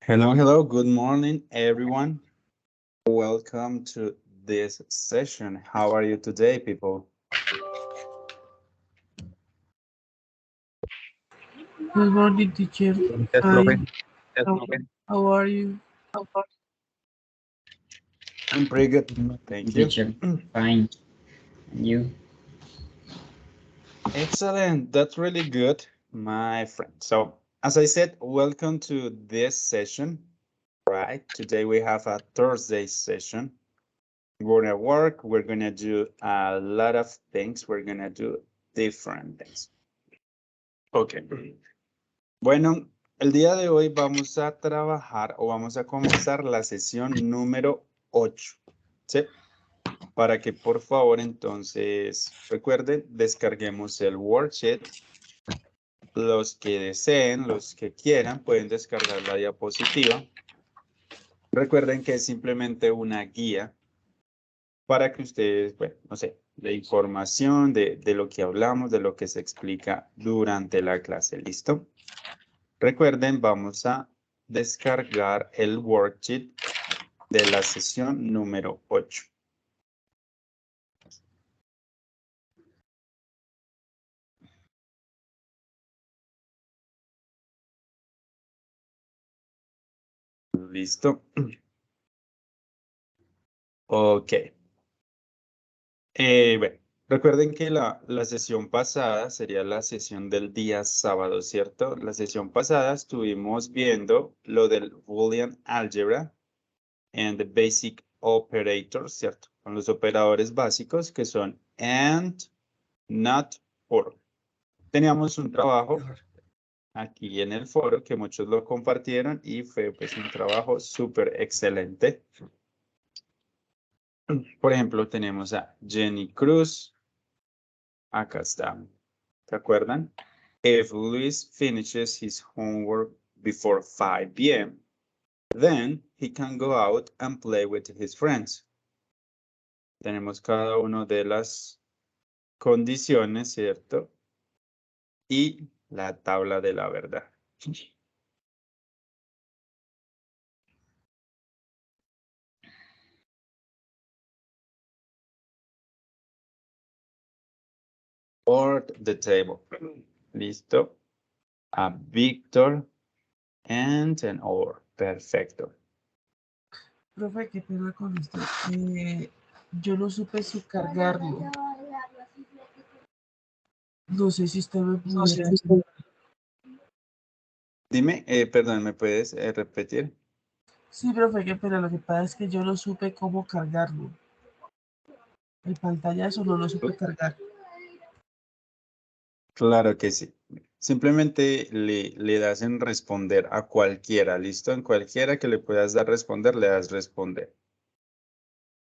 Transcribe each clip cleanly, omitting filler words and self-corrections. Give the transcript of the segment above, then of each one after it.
Hello, hello. Good morning, everyone. Welcome to this session. How are you today, people? Good morning, teacher. Yes, profe. Fine. How are you? I'm pretty good. Thank you. Teacher, fine. And you? Excellent. That's really good, my friend. So, as I said, welcome to this session, right? Today we have a Thursday session. We're gonna work. We're gonna do a lot of things. We're gonna do different things. Okay. Bueno, el día de hoy vamos a trabajar o vamos a comenzar la sesión número 8. ¿Sí? Para que por favor entonces recuerden, descarguemos el worksheet. Los que deseen, los que quieran, pueden descargar la diapositiva. Recuerden que es simplemente una guía para que ustedes, bueno, no sé, de información de lo que hablamos, de lo que se explica durante la clase. ¿Listo? Recuerden, vamos a descargar el worksheet de la sesión número 8. ¿Listo? Ok. Bueno, recuerden que la sesión pasada sería la sesión del día sábado, ¿cierto? La sesión pasada estuvimos viendo lo del Boolean Algebra and the Basic Operators, ¿cierto? Con los operadores básicos que son AND, NOT, OR. Teníamos un trabajo aquí en el foro que muchos lo compartieron y fue pues un trabajo súper excelente. Por ejemplo, tenemos a Jenny Cruz. Acá está. ¿Se acuerdan? If Luis finishes his homework before 5 p.m., then he can go out and play with his friends. Tenemos cada una de las condiciones, ¿cierto? Y la tabla de la verdad. Or the table. Listo. A Víctor and an or. Perfecto. Profe, qué pena con usted. Yo no supe si cargarlo. No sé si usted me pudiera. Dime, perdón, ¿me puedes repetir? Sí, profe, qué pena. Lo que pasa es que yo no supe cómo cargarlo. El pantallazo no lo supe cargar. Claro que sí. Simplemente le das en responder a cualquiera, ¿listo? En cualquiera que le puedas dar responder, le das responder.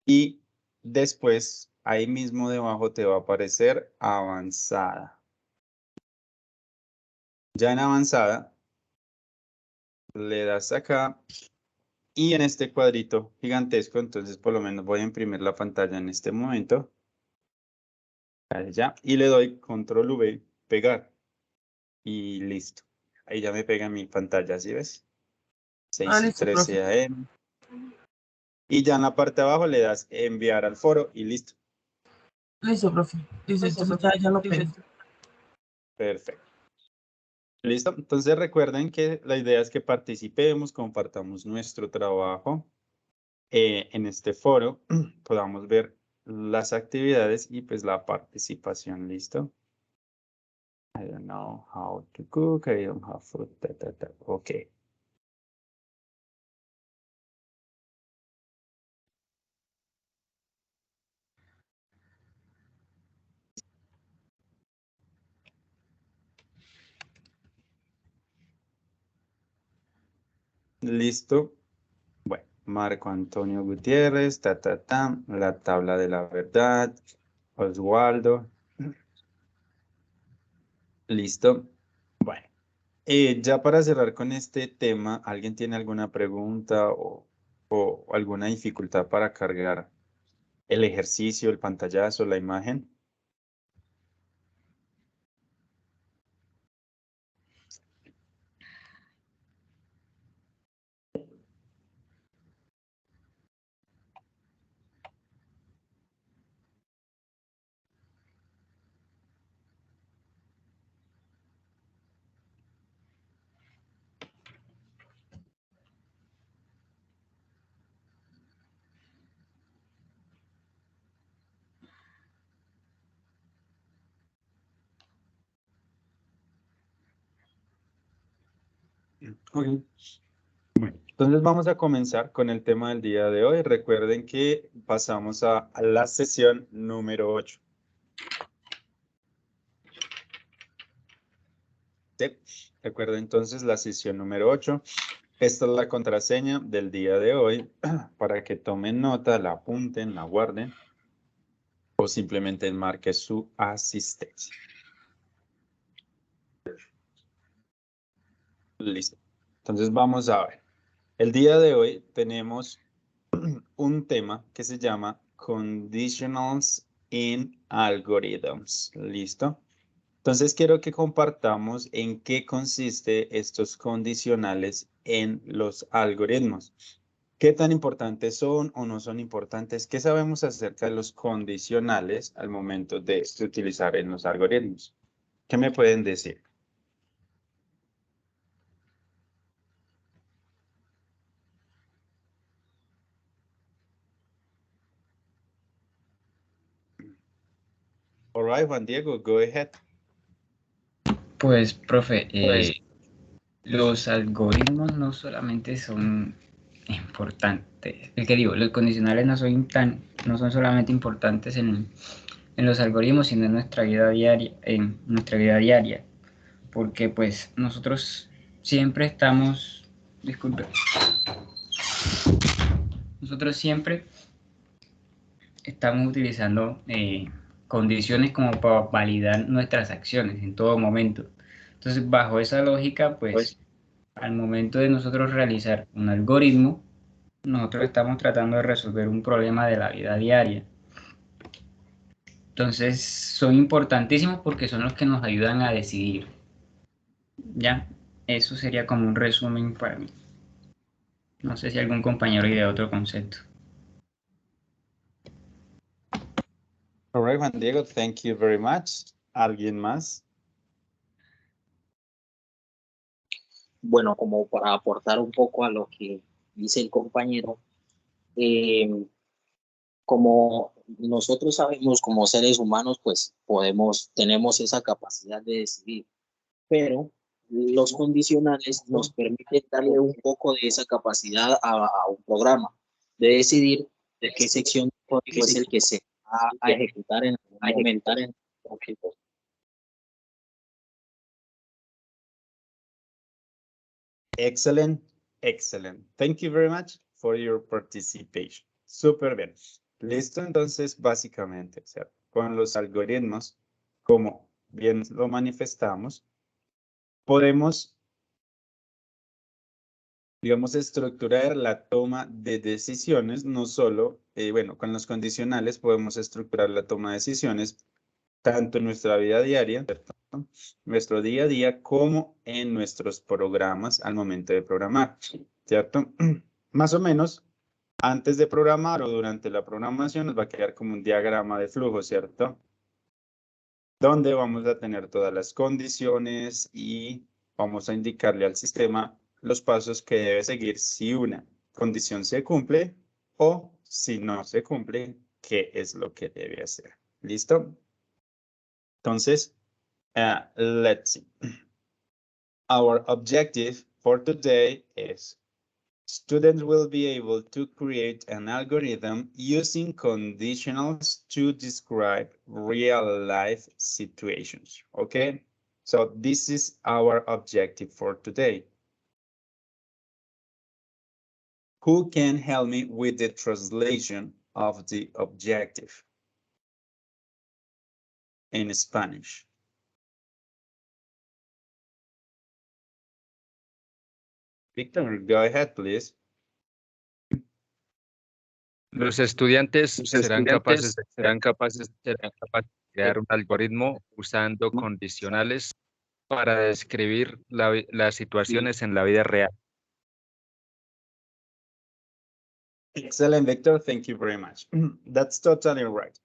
Y después, ahí mismo debajo te va a aparecer avanzada. Ya en avanzada, le das acá y en este cuadrito gigantesco, entonces por lo menos voy a imprimir la pantalla en este momento. Ya, y le doy control V, pegar. Y listo. Ahí ya me pega mi pantalla, ¿sí ves? 6 y Listo, 13 profe. AM. Y ya en la parte de abajo le das enviar al foro y listo. Listo, profe. Listo, entonces ya lo pedí. Perfecto. Listo. Entonces recuerden que la idea es que participemos, compartamos nuestro trabajo en este foro, podamos ver las actividades y pues la participación. ¿Listo? I don't know how to cook, I don't have food, Ok. Listo. Bueno, Marco Antonio Gutiérrez, la tabla de la verdad, Oswaldo. Listo. Bueno, ya para cerrar con este tema, ¿alguien tiene alguna pregunta o alguna dificultad para cargar el ejercicio, el pantallazo, la imagen? Ok. Bueno, entonces vamos a comenzar con el tema del día de hoy. Recuerden que pasamos a la sesión número 8. Sí, recuerden entonces la sesión número 8. Esta es la contraseña del día de hoy para que tomen nota, la apunten, la guarden o simplemente marque su asistencia. Listo. Entonces vamos a ver. El día de hoy tenemos un tema que se llama Conditionals in Algorithms. ¿Listo? Entonces quiero que compartamos en qué consiste estos condicionales en los algoritmos. ¿Qué tan importantes son o no son importantes? ¿Qué sabemos acerca de los condicionales al momento de utilizar en los algoritmos? ¿Qué me pueden decir? All right, Juan Diego, go ahead. Pues, profe, Pues, los algoritmos no solamente son importantes, el que digo, los condicionales no son solamente importantes en los algoritmos, sino en nuestra vida diaria, porque pues nosotros siempre estamos, disculpe, nosotros siempre estamos utilizando condiciones como para validar nuestras acciones en todo momento. Entonces, bajo esa lógica, pues al momento de nosotros realizar un algoritmo, nosotros estamos tratando de resolver un problema de la vida diaria. Entonces, son importantísimos porque son los que nos ayudan a decidir. Ya, eso sería como un resumen para mí. No sé si algún compañero idea otro concepto. all right, Juan Diego, thank you very much. ¿Alguien más? Bueno, como para aportar un poco a lo que dice el compañero, como nosotros sabemos como seres humanos, pues tenemos esa capacidad de decidir, pero los condicionales nos permiten darle un poco de esa capacidad a un programa, de decidir de qué sección de código es el que se va a ejecutar en algún momento. Excellent, excellent. Thank you very much for your participation. Súper bien. Listo, entonces, básicamente, o sea, con los algoritmos, como bien lo manifestamos, podemos, digamos, estructurar la toma de decisiones, no solo, bueno, con los condicionales podemos estructurar la toma de decisiones tanto en nuestra vida diaria, ¿cierto? Nuestro día a día, como en nuestros programas al momento de programar, ¿cierto? Más o menos, antes de programar o durante la programación nos va a quedar como un diagrama de flujo, ¿cierto? Donde vamos a tener todas las condiciones y vamos a indicarle al sistema los pasos que debe seguir si una condición se cumple o si no se cumple, qué es lo que debe hacer. ¿Listo? Entonces, let's see. Our objective for today is students will be able to create an algorithm using conditionals to describe real-life situations, okay? So this is our objective for today. Who can help me with the translation of the objective in Spanish? Victor, go ahead, please. Los estudiantes serán capaces de crear un algoritmo usando condicionales para describir las situaciones en la vida real. Excellent, Victor. Thank you very much. That's totally right.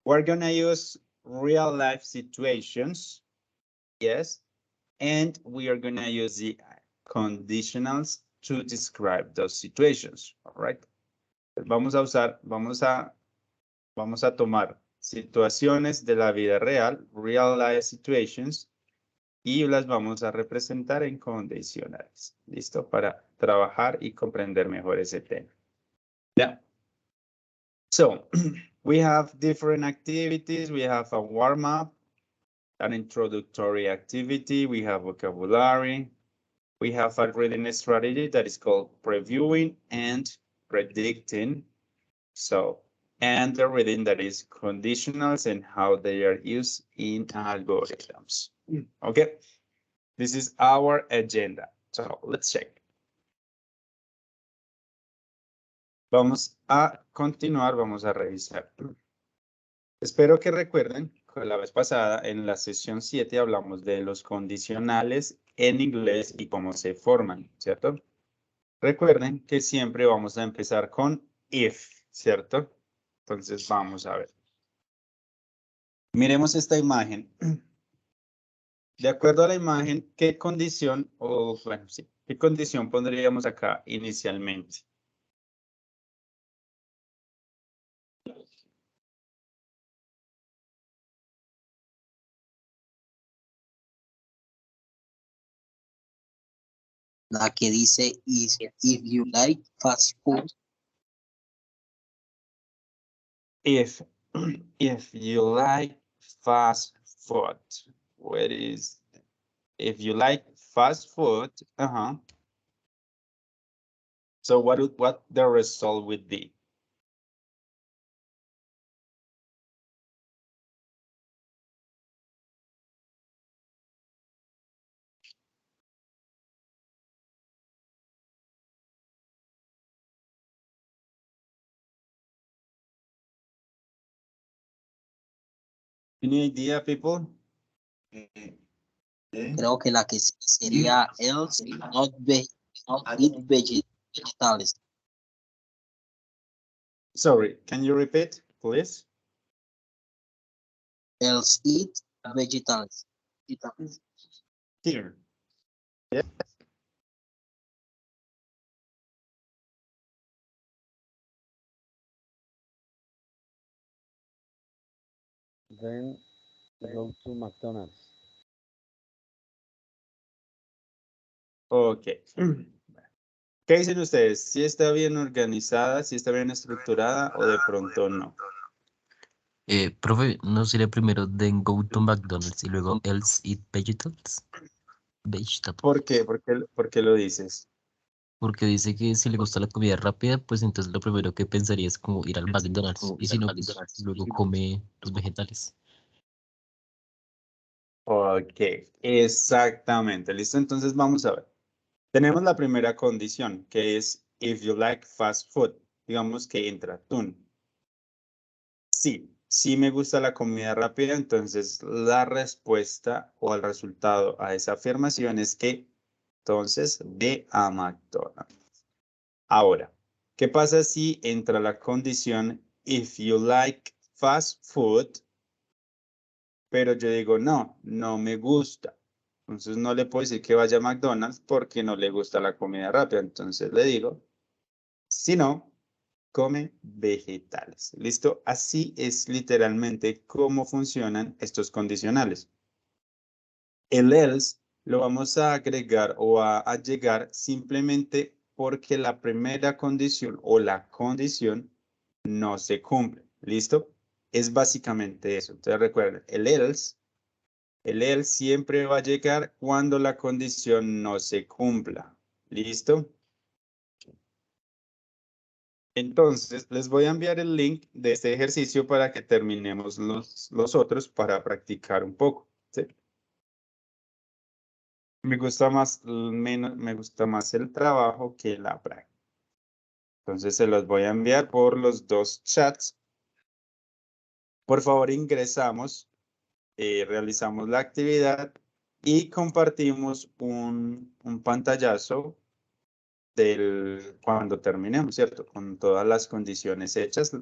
We're going to use real life situations. Yes. And we are going to use the conditionals to describe those situations. All right. Vamos a tomar situaciones de la vida real, real life situations, y las vamos a representar en condicionales. ¿Listo? Para trabajar y comprender mejor ese tema. Yeah. So, we have different activities. We have a warm-up, an introductory activity. We have vocabulary. We have a reading strategy that is called previewing and predicting. So, and the reading that is conditionals and how they are used in algorithms. Okay, this is our agenda. So let's check. Vamos a continuar, vamos a revisar. Espero que recuerden que la vez pasada en la sesión 7 hablamos de los condicionales en inglés y cómo se forman, ¿cierto? Recuerden que siempre vamos a empezar con if, ¿cierto? Entonces vamos a ver. Miremos esta imagen. De acuerdo a la imagen, ¿qué condición, qué condición pondríamos acá inicialmente? La que dice, if you like fast food. If you like fast food, what is, if you like fast food, so what the result would be? Any idea, people? Creo que la que sería else not eat vegetables. Sorry, can you repeat, please? Else eat vegetables. Here. Yes. Then go to McDonald's. Ok. ¿Qué dicen ustedes? ¿Si está bien organizada, si está bien estructurada o de pronto no? Profe, ¿no sería primero then go to McDonald's y luego else eat vegetables? ¿Por qué? ¿Por qué lo dices? Porque dice que si le gusta la comida rápida, pues entonces lo primero que pensaría es como ir al McDonald's. Y si no, pues luego come los vegetales. Ok, exactamente. ¿Listo? Entonces vamos a ver. Tenemos la primera condición, que es if you like fast food. Digamos que entra atún. Sí me gusta la comida rápida, entonces la respuesta o el resultado a esa afirmación es que entonces ve a McDonald's. Ahora, ¿qué pasa si entra la condición if you like fast food? Pero yo digo, no me gusta. Entonces no le puedo decir que vaya a McDonald's porque no le gusta la comida rápida. Entonces le digo, si no, come vegetales. ¿Listo? Así es literalmente cómo funcionan estos condicionales. El else lo vamos a agregar o a llegar simplemente porque la primera condición o la condición no se cumple. ¿Listo? Es básicamente eso. Entonces recuerden, el else siempre va a llegar cuando la condición no se cumpla. ¿Listo? Entonces, les voy a enviar el link de este ejercicio para que terminemos los otros para practicar un poco, ¿sí? Me gusta más el trabajo que la práctica. Entonces, se los voy a enviar por los dos chats. Por favor, ingresamos, realizamos la actividad y compartimos un pantallazo cuando terminemos, ¿cierto? Con todas las condiciones hechas,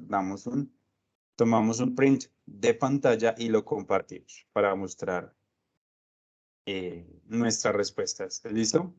tomamos un print de pantalla y lo compartimos para mostrar nuestras respuestas. ¿Listo?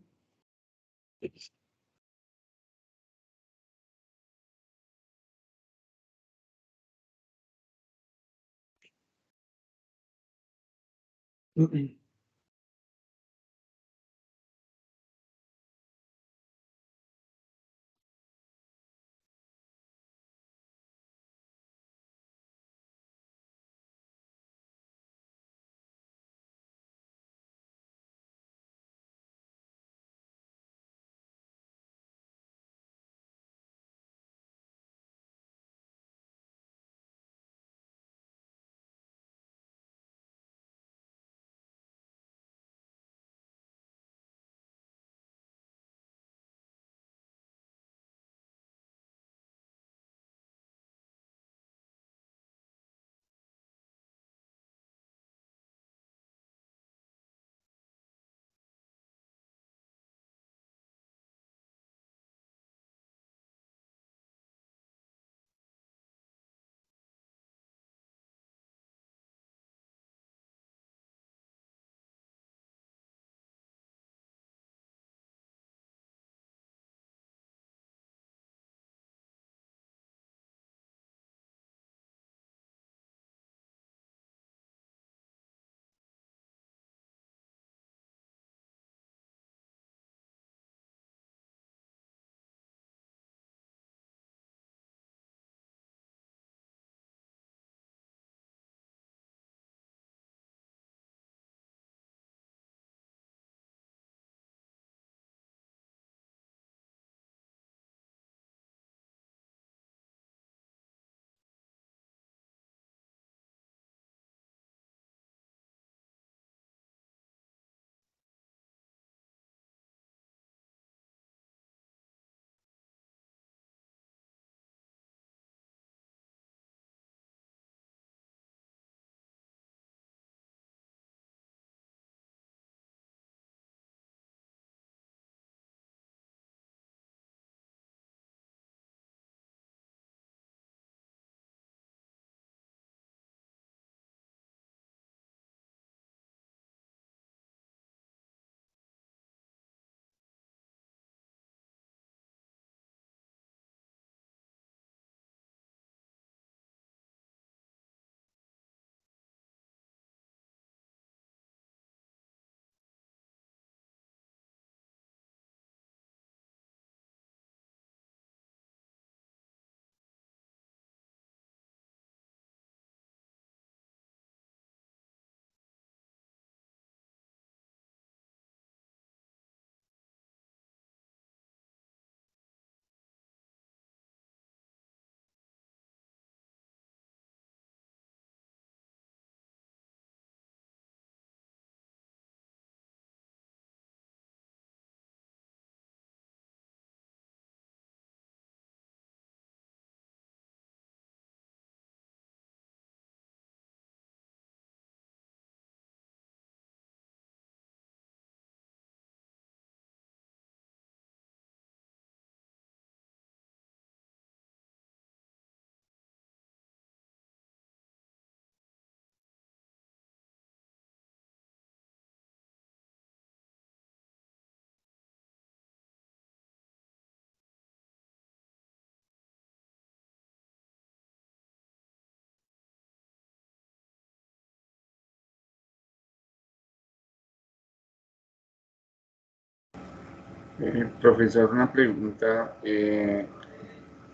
Profesor, una pregunta.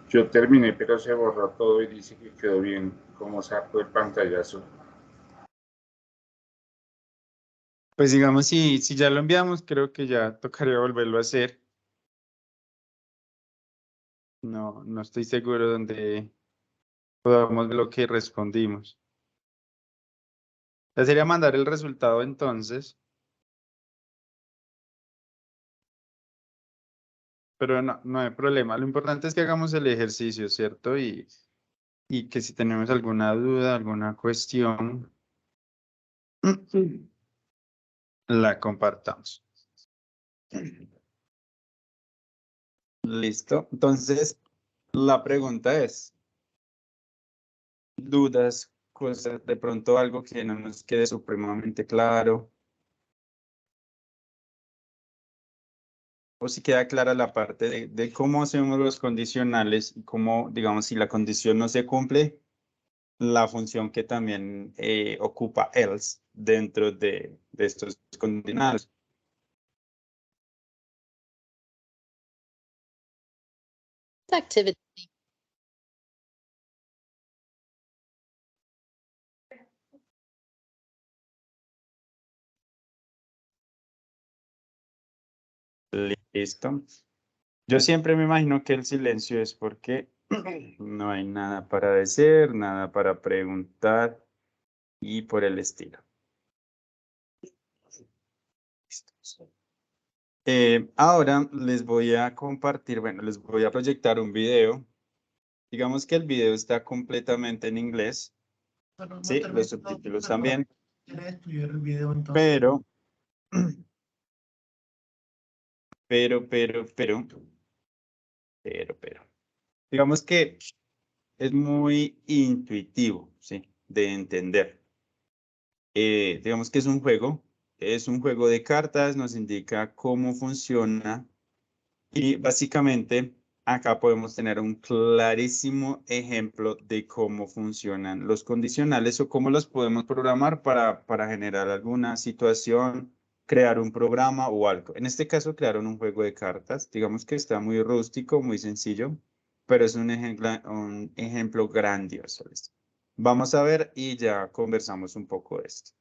Yo terminé, pero se borró todo y dice que quedó bien. ¿Cómo saco el pantallazo? Pues digamos, si ya lo enviamos, creo que ya tocaría volverlo a hacer. No estoy seguro donde podamos ver lo que respondimos. Sería mandar el resultado entonces. Pero no hay problema. Lo importante es que hagamos el ejercicio, ¿cierto? Y que si tenemos alguna duda, alguna cuestión, la compartamos. Listo. Entonces, la pregunta es, dudas, cosas, de pronto algo que no nos quede supremamente claro. O si queda clara la parte de cómo hacemos los condicionales y cómo, digamos, si la condición no se cumple, la función que también ocupa else dentro de estos condicionales. Activity. Listo. Yo siempre me imagino que el silencio es porque no hay nada para decir, nada para preguntar y por el estilo. Ahora les voy a compartir, bueno, les voy a proyectar un video. Digamos que el video está completamente en inglés. Pero no Sí, termino los subtítulos también. de estudiar el video entonces. Pero. Digamos que es muy intuitivo, ¿sí? De entender. Digamos que es un juego de cartas, nos indica cómo funciona y básicamente acá podemos tener un clarísimo ejemplo de cómo funcionan los condicionales o cómo los podemos programar para generar alguna situación, crear un programa o algo. En este caso crearon un juego de cartas, digamos que está muy rústico, muy sencillo, pero es un ejemplo grandioso. Vamos a ver y ya conversamos un poco de esto.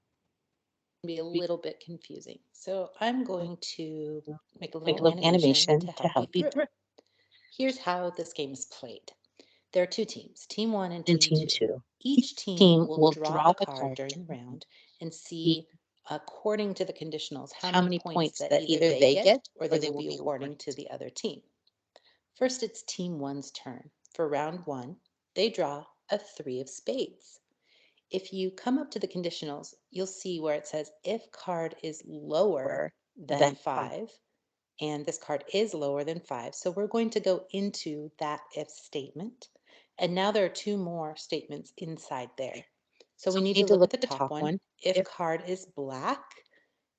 Be a little bit confusing. So I'm going to make a little animation to help you through. Here's how this game is played. There are two teams, Team 1 and Team 2. Each team will draw a card during the round and see, according to the conditionals, how many points that either they get or they will be awarding to the other team. First, it's Team 1's turn. For round 1, they draw a 3 of spades. If you come up to the conditionals, you'll see where it says if card is lower than 5, and this card is lower than 5. So we're going to go into that if statement. And now there are two more statements inside there. So we need to look at the top one. If card is black,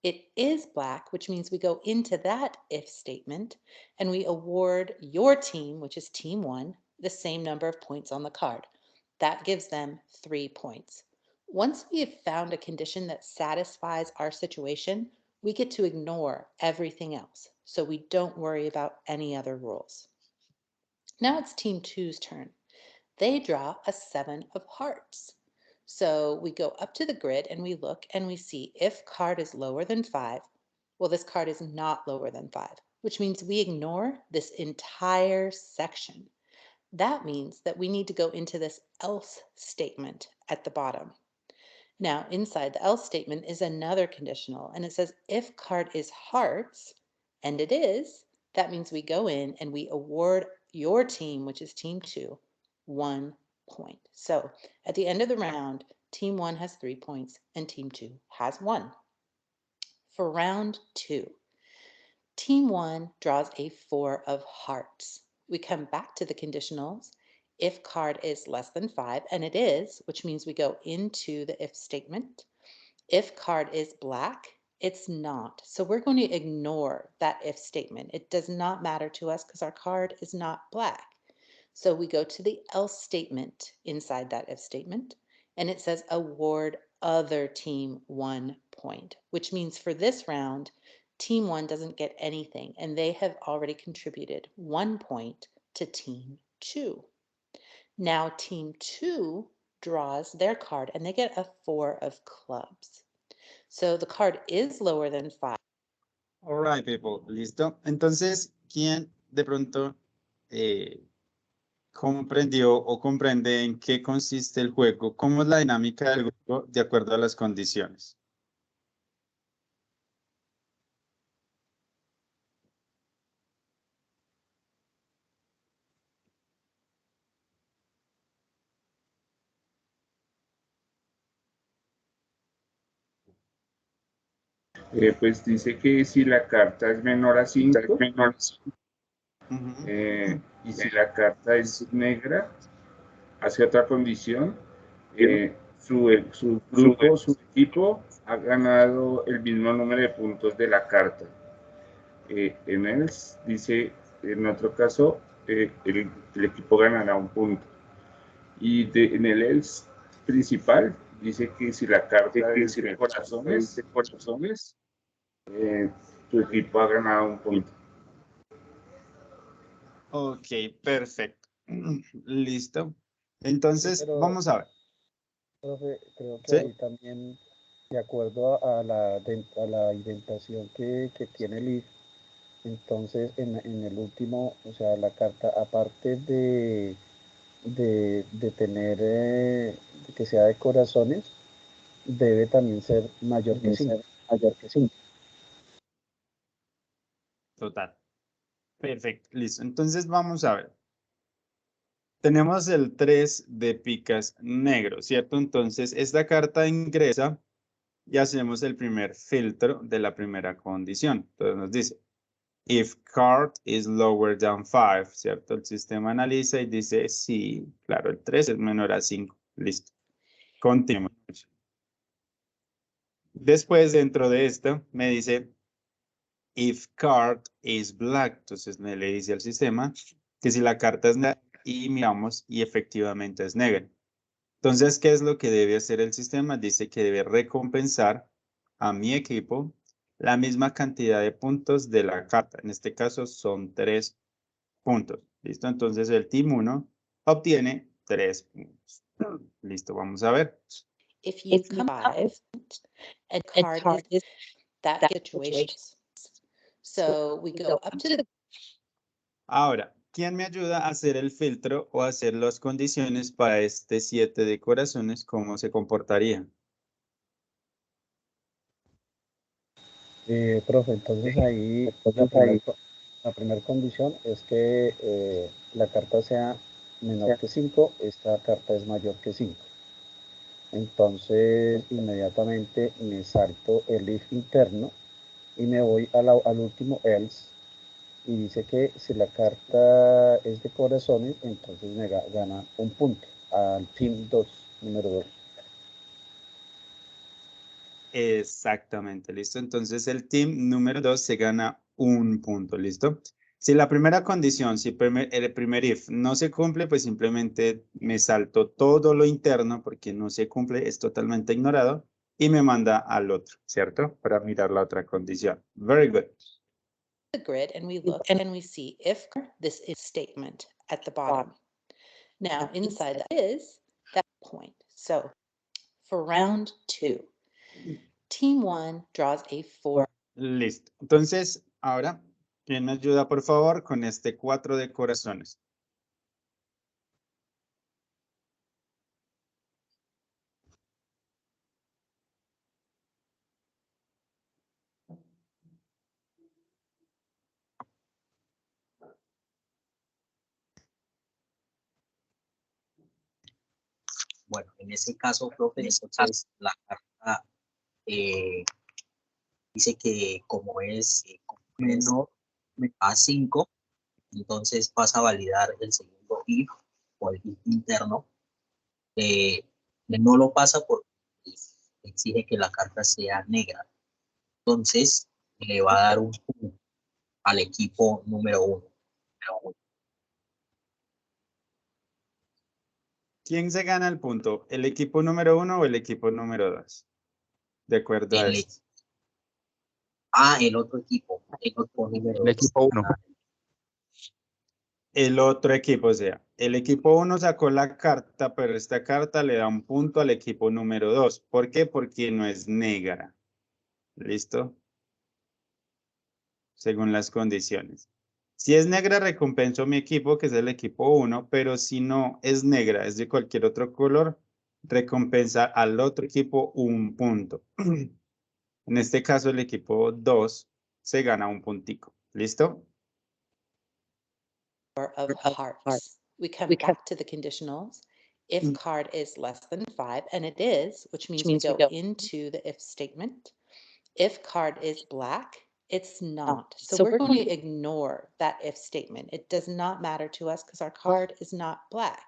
it is black, which means we go into that if statement and we award your team, which is Team 1, the same number of points on the card. That gives them 3 points. Once we have found a condition that satisfies our situation, we get to ignore everything else, so we don't worry about any other rules. Now it's Team 2's turn. They draw a 7 of hearts. So we go up to the grid and we look and we see if card is lower than 5, well, this card is not lower than 5, which means we ignore this entire section. That means that we need to go into this else statement at the bottom. Now, inside the else statement is another conditional, and it says if card is hearts, and it is, that means we go in and we award your team, which is Team 2, 1 point. So at the end of the round, Team 1 has 3 points and Team 2 has 1. For round 2, Team 1 draws a 4 of hearts. We come back to the conditionals. If card is less than 5, and it is, which means we go into the if statement. If card is black, it's not. So we're going to ignore that if statement. It does not matter to us because our card is not black. So we go to the else statement inside that if statement, and it says award other team 1 point, which means for this round, Team 1 doesn't get anything, and they have already contributed 1 point to Team 2. Now Team 2 draws their card, and they get a 4 of clubs. So the card is lower than 5. All right, people. Listo. Entonces, ¿quién de pronto comprendió o comprende en qué consiste el juego, cómo es la dinámica del grupo de acuerdo a las condiciones. Pues dice que si la carta es menor a 5, y si la carta es negra, hace otra condición, su grupo, su equipo ha ganado el mismo número de puntos de la carta. En él dice, en otro caso, el equipo ganará un punto. Y en el else principal dice que si la carta es de corazones, tu equipo ha ganado un punto. Ok, perfecto. Listo. Entonces, Pero, vamos a ver. profe, creo que ¿Sí? ahí también, de acuerdo a la indentación que tiene el if, entonces en el último, o sea, la carta, aparte de tener que sea de corazones, debe también ser mayor que 5. Total. Perfecto, listo. Entonces, vamos a ver. Tenemos el 3 de picas negro, ¿cierto? Entonces, esta carta ingresa y hacemos el primer filtro de la primera condición. Entonces, nos dice, if card is lower than 5, ¿cierto? El sistema analiza y dice, sí, claro, el 3 es menor a 5. Listo. Continuamos. Después, dentro de esto, me dice, if card is black. Entonces, me le dice al sistema que si la carta es negra y miramos y efectivamente es negra. Entonces, ¿qué es lo que debe hacer el sistema? Dice que debe recompensar a mi equipo la misma cantidad de puntos de la carta. En este caso son 3 puntos. ¿Listo? Entonces el Team 1 obtiene 3 puntos. Listo, vamos a ver. If you combine and card is that situation. So we go up to the Ahora, ¿quién me ayuda a hacer el filtro o a hacer las condiciones para este 7 de corazones? ¿Cómo se comportaría? Profe, entonces ahí la primera condición es que la carta sea menor que 5, esta carta es mayor que 5. Entonces inmediatamente me salto el if interno y me voy al último else y dice que si la carta es de corazones, entonces me gana un punto al team 2, número 2. Exactamente, listo. Entonces el team número 2 se gana un punto, ¿listo? Si la primera condición, si el primer if no se cumple, pues simplemente me salto todo lo interno porque no se cumple, es totalmente ignorado y me manda al otro, ¿cierto? Para mirar la otra condición. Very good. the grid and we look and we see if this is statement at the bottom. Now inside that is that point. So for round 2, team 1 draws a 4. Listo. Entonces, ahora, ¿quién me ayuda, por favor, con este 4 de corazones? Bueno, en ese caso, profe, entonces la carta dice que como es menor a 5, entonces pasa a validar el segundo if o el if interno. No lo pasa porque exige que la carta sea negra. Entonces le va a dar un punto al equipo número 1. ¿Quién se gana el punto? ¿El equipo número 1 o el equipo número 2? De acuerdo a esto. El otro equipo. El otro número 2. El equipo 1. El otro equipo, o sea, el equipo 1 sacó la carta, pero esta carta le da un punto al equipo número 2. ¿Por qué? Porque no es negra. ¿Listo? Según las condiciones. Si es negra, recompenso a mi equipo, que es el equipo 1, pero si no es negra, es de cualquier otro color, recompensa al otro equipo un punto. En este caso, el equipo 2 se gana un puntico. ¿Listo? Of hearts. We come back to the conditionals. If card is less than 5, and it is, which means we go into the if statement. If card is black, it's not. So we're going to ignore that if statement. It does not matter to us because our card is not black.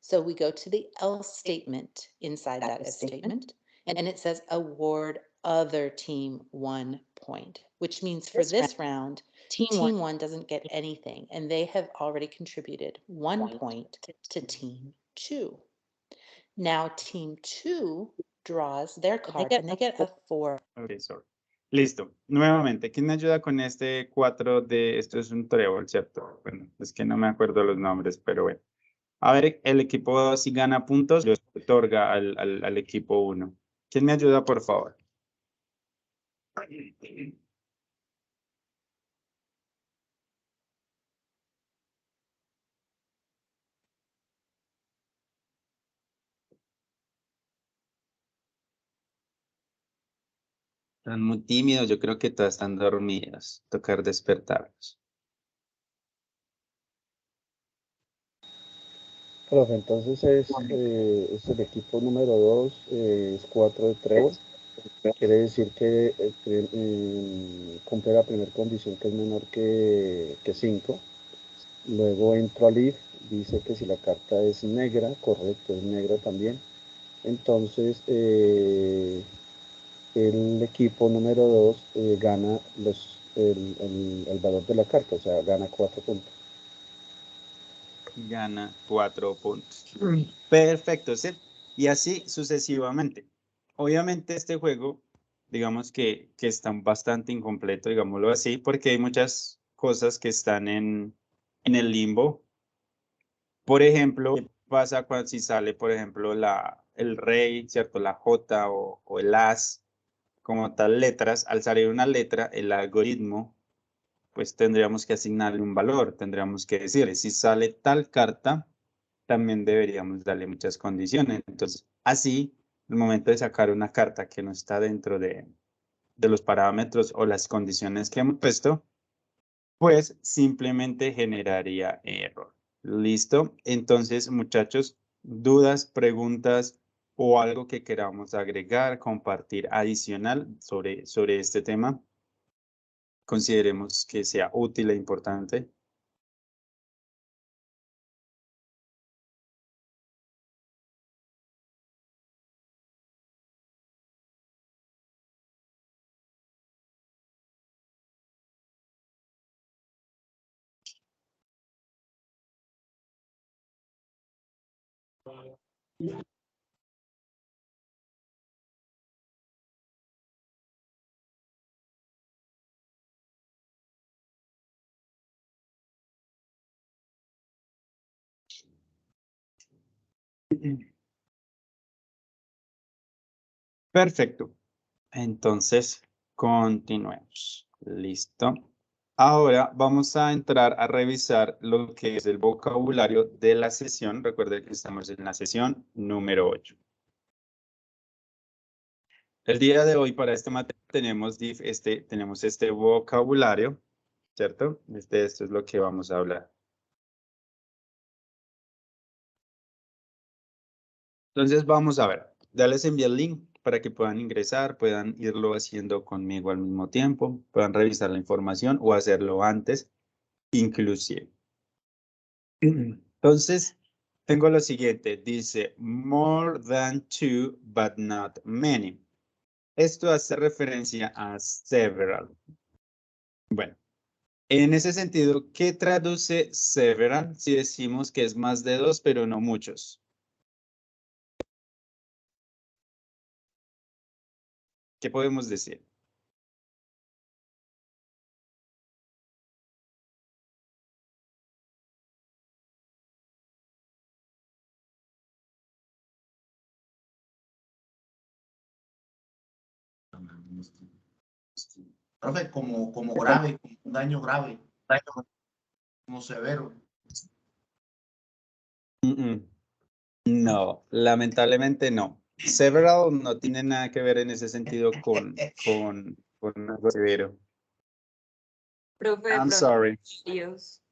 So we go to the else statement inside that if statement, and it says award other team 1 point, which means for this round, team 1 doesn't get anything, and they have already contributed 1 point to team 2. Now team 2 draws their card and they get a 4. Okay, sorry. Listo. Nuevamente, ¿quién me ayuda con este 4 de... Esto es un trébol, ¿cierto? Bueno, es que no me acuerdo los nombres, pero bueno. A ver, el equipo 2 si gana puntos, los otorga al equipo 1. ¿Quién me ayuda, por favor? Están muy tímidos, yo creo que todas están dormidas. Tocar despertarlos. Profe, entonces es el equipo número 2, es 4 de trébol. Quiere decir que cumple la primera condición, que es menor que 5. Luego entro al if, dice que si la carta es negra, correcto, es negra también. Entonces el equipo número 2 gana el valor de la carta, o sea, gana 4 puntos. Gana 4 puntos. Perfecto, ¿sí? Y así sucesivamente. Obviamente este juego, digamos que está bastante incompleto, digámoslo así, porque hay muchas cosas que están en el limbo. Por ejemplo, ¿qué pasa cuando si sale, por ejemplo, el rey, ¿cierto? La J o el as, como tal letras. Al salir una letra, el algoritmo, pues tendríamos que asignarle un valor. Tendríamos que decirle, si sale tal carta, también deberíamos darle muchas condiciones. Entonces, así, el momento de sacar una carta que no está dentro de los parámetros o las condiciones que hemos puesto, pues simplemente generaría error. ¿Listo? Entonces, muchachos, dudas, preguntas o algo que queramos agregar, compartir adicional sobre este tema, consideremos que sea útil e importante. Perfecto. Entonces, continuemos. Listo. Ahora vamos a entrar a revisar lo que es el vocabulario de la sesión. Recuerden que estamos en la sesión número 8. El día de hoy para este material tenemos este vocabulario, ¿cierto? Esto es lo que vamos a hablar. Entonces vamos a ver. Ya les envié el link para que puedan ingresar, puedan irlo haciendo conmigo al mismo tiempo, puedan revisar la información o hacerlo antes, inclusive. Entonces, tengo lo siguiente, dice more than 2 but not many. Esto hace referencia a several. Bueno, en ese sentido, ¿qué traduce several si decimos que es más de 2 pero no muchos? ¿Qué podemos decir? Profe, como grave, como un daño grave. como severo. No, lamentablemente no. Several no tiene nada que ver en ese sentido con algo severo. Profe, de I'm pronto, sorry. varios.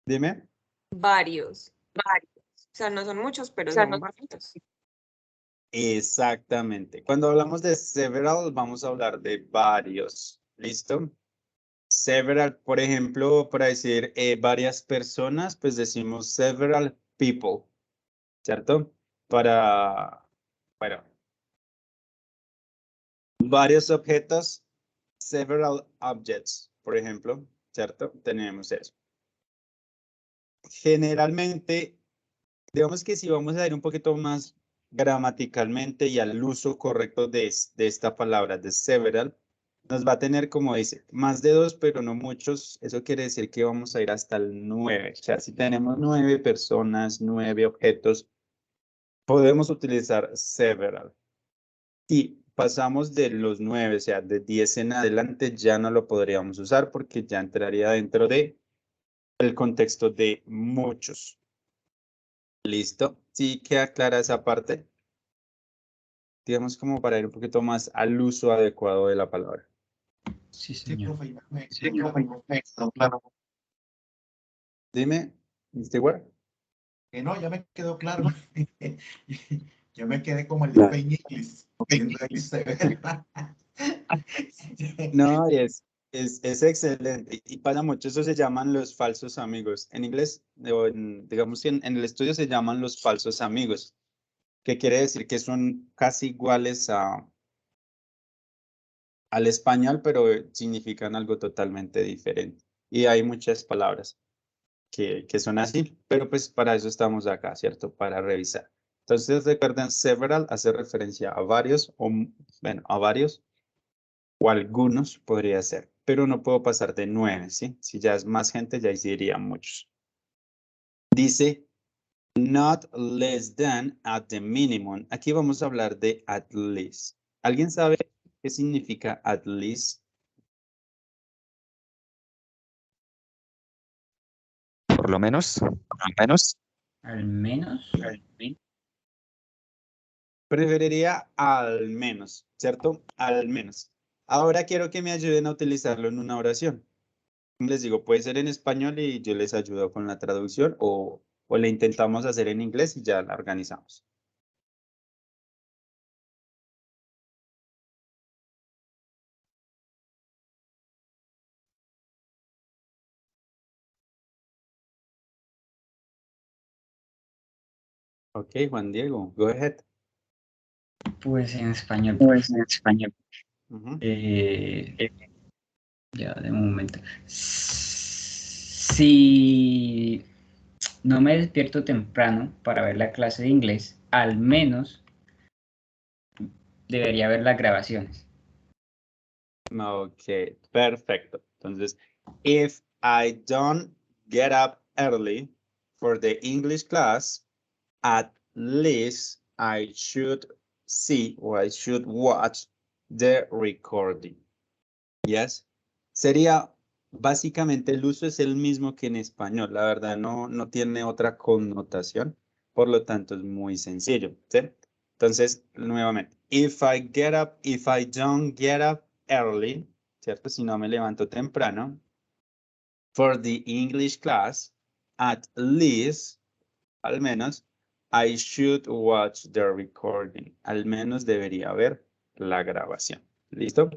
Dime. Varios. O sea, no son muchos, pero son varios. Exactamente. Cuando hablamos de several, vamos a hablar de varios. ¿Listo? Several, por ejemplo, para decir varias personas, pues decimos several people, ¿cierto? Para, bueno, varios objetos, several objects, por ejemplo, ¿cierto? Tenemos eso. Generalmente, digamos que si vamos a ir un poquito más gramaticalmente y al uso correcto de esta palabra, de several, nos va a tener, como dice, más de 2, pero no muchos. Eso quiere decir que vamos a ir hasta el 9. O sea, si tenemos 9 personas, 9 objetos, podemos utilizar several. Si pasamos de los 9, o sea, de 10 en adelante, ya no lo podríamos usar porque ya entraría dentro de el contexto de muchos. ¿Listo? ¿Sí queda clara esa parte? Digamos como para ir un poquito más al uso adecuado de la palabra. Sí, Sí, señor. profe, me quedó claro. Dime, Stewart. Que no, ya me quedó claro. Yo me quedé como el de Peña Inglis, viendo el severo. No, es excelente y pasa mucho. Eso se llaman los falsos amigos. En inglés, o digamos que en el estudio se llaman los falsos amigos, que quiere decir que son casi iguales al español, pero significan algo totalmente diferente. Y hay muchas palabras que son así, pero pues para eso estamos acá, ¿cierto? Para revisar. Entonces recuerden, several hace referencia a varios, o bueno, a varios, o algunos podría ser, pero no puedo pasar de 9, ¿sí? Si ya es más gente, ya serían muchos. Dice, not less than at the minimum. Aquí vamos a hablar de at least. ¿Alguien sabe qué significa at least? Por lo menos. Al menos. Preferiría al menos, ¿cierto? Al menos. Ahora quiero que me ayuden a utilizarlo en una oración. Les digo, puede ser en español y yo les ayudo con la traducción o le intentamos hacer en inglés y ya la organizamos. Ok, Juan Diego, go ahead. Pues en español. Ujú. Ya, de un momento. Si no me despierto temprano para ver la clase de inglés, al menos debería ver las grabaciones. Ok, perfecto. Entonces, if I don't get up early for the English class, at least I should see or I should watch the recording. Yes. Sería básicamente el uso es el mismo que en español. La verdad no tiene otra connotación. Por lo tanto, es muy sencillo. ¿Sí? Entonces, nuevamente, if I don't get up early, ¿cierto? Si no me levanto temprano, for the English class, at least, al menos, I should watch the recording. Al menos debería ver la grabación. ¿Listo?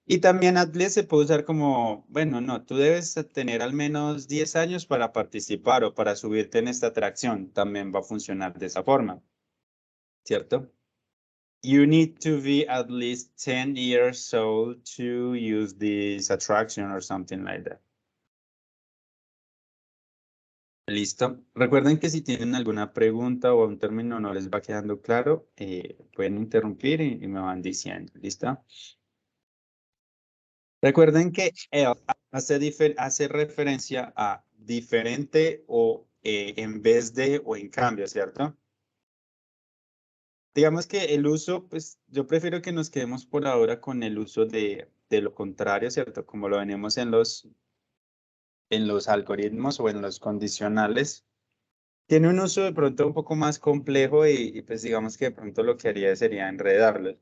Y también at least se puede usar como, bueno, no, tú debes tener al menos 10 años para participar o para subirte en esta atracción. También va a funcionar de esa forma. ¿Cierto? You need to be at least 10 years old to use this attraction or something like that. Listo. Recuerden que si tienen alguna pregunta o un término no les va quedando claro, pueden interrumpir y me van diciendo. ¿Listo? Recuerden que hace referencia a diferente o en vez de o en cambio, ¿cierto? Digamos que el uso, pues yo prefiero que nos quedemos por ahora con el uso de lo contrario, ¿cierto? Como lo venimos en en los algoritmos o en los condicionales, tiene un uso de pronto un poco más complejo y pues digamos que de pronto lo que haría sería enredarlos.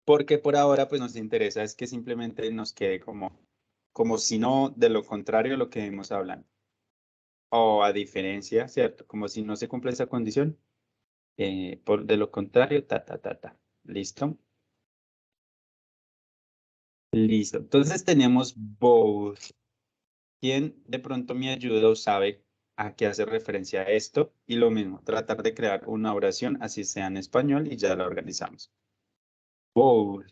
Porque por ahora pues nos interesa es que simplemente nos quede como si no, de lo contrario lo que hemos hablando. O a diferencia, ¿cierto? Como si no se cumple esa condición. De lo contrario, ¿Listo? Listo. Entonces tenemos both. ¿Quién de pronto me ayuda o sabe a qué hace referencia a esto? Y lo mismo, tratar de crear una oración, así sea en español, y ya la organizamos. Both.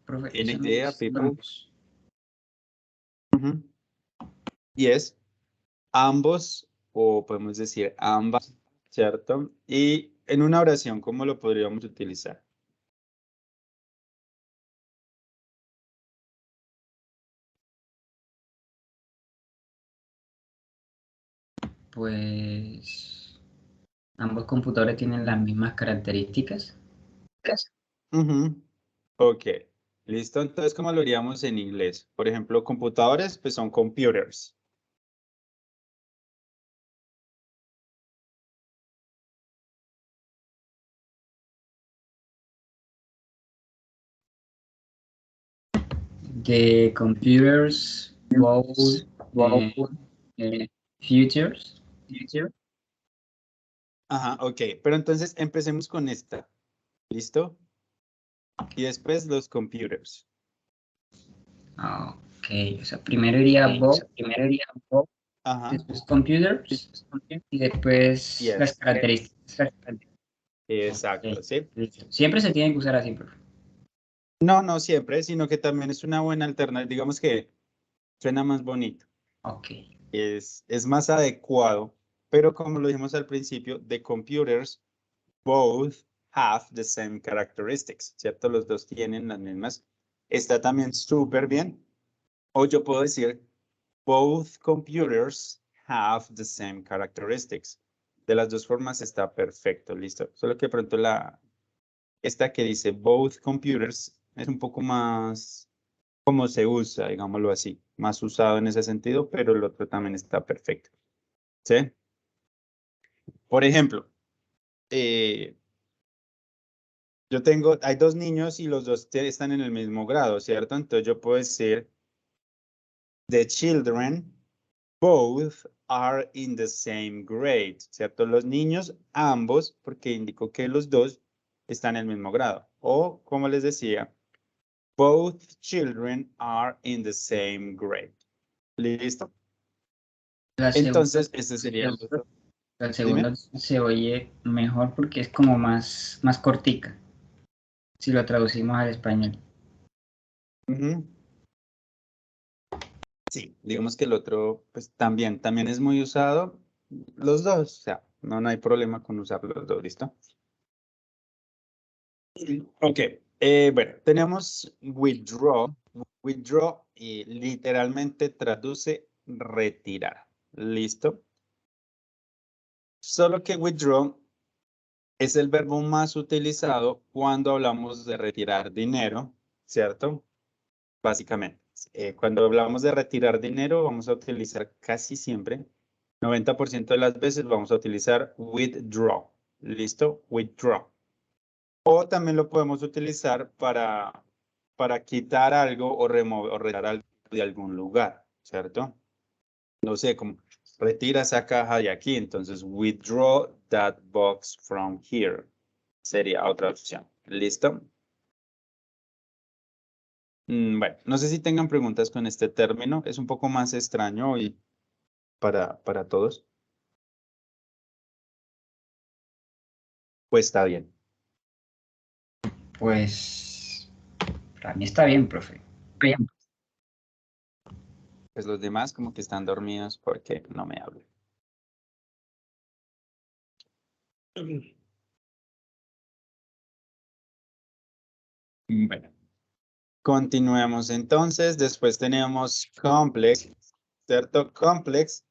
Profe, ¿Tiene eso no idea, es people? ambos. Ujú. Yes. Ambos, o podemos decir ambas, ¿cierto? Y en una oración, ¿cómo lo podríamos utilizar? Pues ambos computadores tienen las mismas características. Ujú. Ok, listo. Entonces, ¿cómo lo haríamos en inglés? Por ejemplo, computadores, pues son computers. The computers both futures. Ajá, ok. Pero entonces empecemos con esta. ¿Listo? Y después los computers. Ok, o sea, primero iría both, Ajá. después computers y después Yes. las características. Exacto, Ok, sí. listo. Siempre se tienen que usar así, profe. No, no siempre, sino que también es una buena alternativa. Digamos que suena más bonito. Ok. Es más adecuado, pero como lo dijimos al principio, the computers both have the same characteristics, ¿cierto? Los dos tienen las mismas. Está también súper bien. O yo puedo decir, both computers have the same characteristics. De las dos formas está perfecto, listo. Solo que pronto esta que dice both computers es un poco más como se usa, digámoslo así, más usado en ese sentido, pero el otro también está perfecto. ¿Sí? Por ejemplo, hay dos niños y los dos están en el mismo grado, ¿cierto? Entonces yo puedo decir, the children both are in the same grade, ¿cierto? Los niños, ambos, porque indicó que los dos están en el mismo grado. O, como les decía, both children are in the same grade. ¿Listo? La Entonces, este sería el otro. segunda se oye mejor porque es como más cortica, si lo traducimos al español. Sí, digamos que el otro, pues también es muy usado, los dos, o sea, no hay problema con usar los dos, ¿listo? Ok, bueno, tenemos withdraw. Withdraw y literalmente traduce retirar, ¿listo? Solo que withdraw es el verbo más utilizado cuando hablamos de retirar dinero, ¿cierto? Básicamente, cuando hablamos de retirar dinero, vamos a utilizar casi siempre, 90% de las veces vamos a utilizar withdraw. ¿Listo? Withdraw. O también lo podemos utilizar para quitar algo o remover o retirar algo de algún lugar, ¿cierto? No sé, como retira esa caja de aquí, entonces withdraw that box from here. Sería otra opción. ¿Listo? Bueno, no sé si tengan preguntas con este término. Es un poco más extraño hoy para todos. Pues está bien. Pues para mí está bien, profe. Bien. Pues los demás como que están dormidos porque no me hablan. Bueno, continuemos entonces. Después tenemos complex, ¿cierto? Complex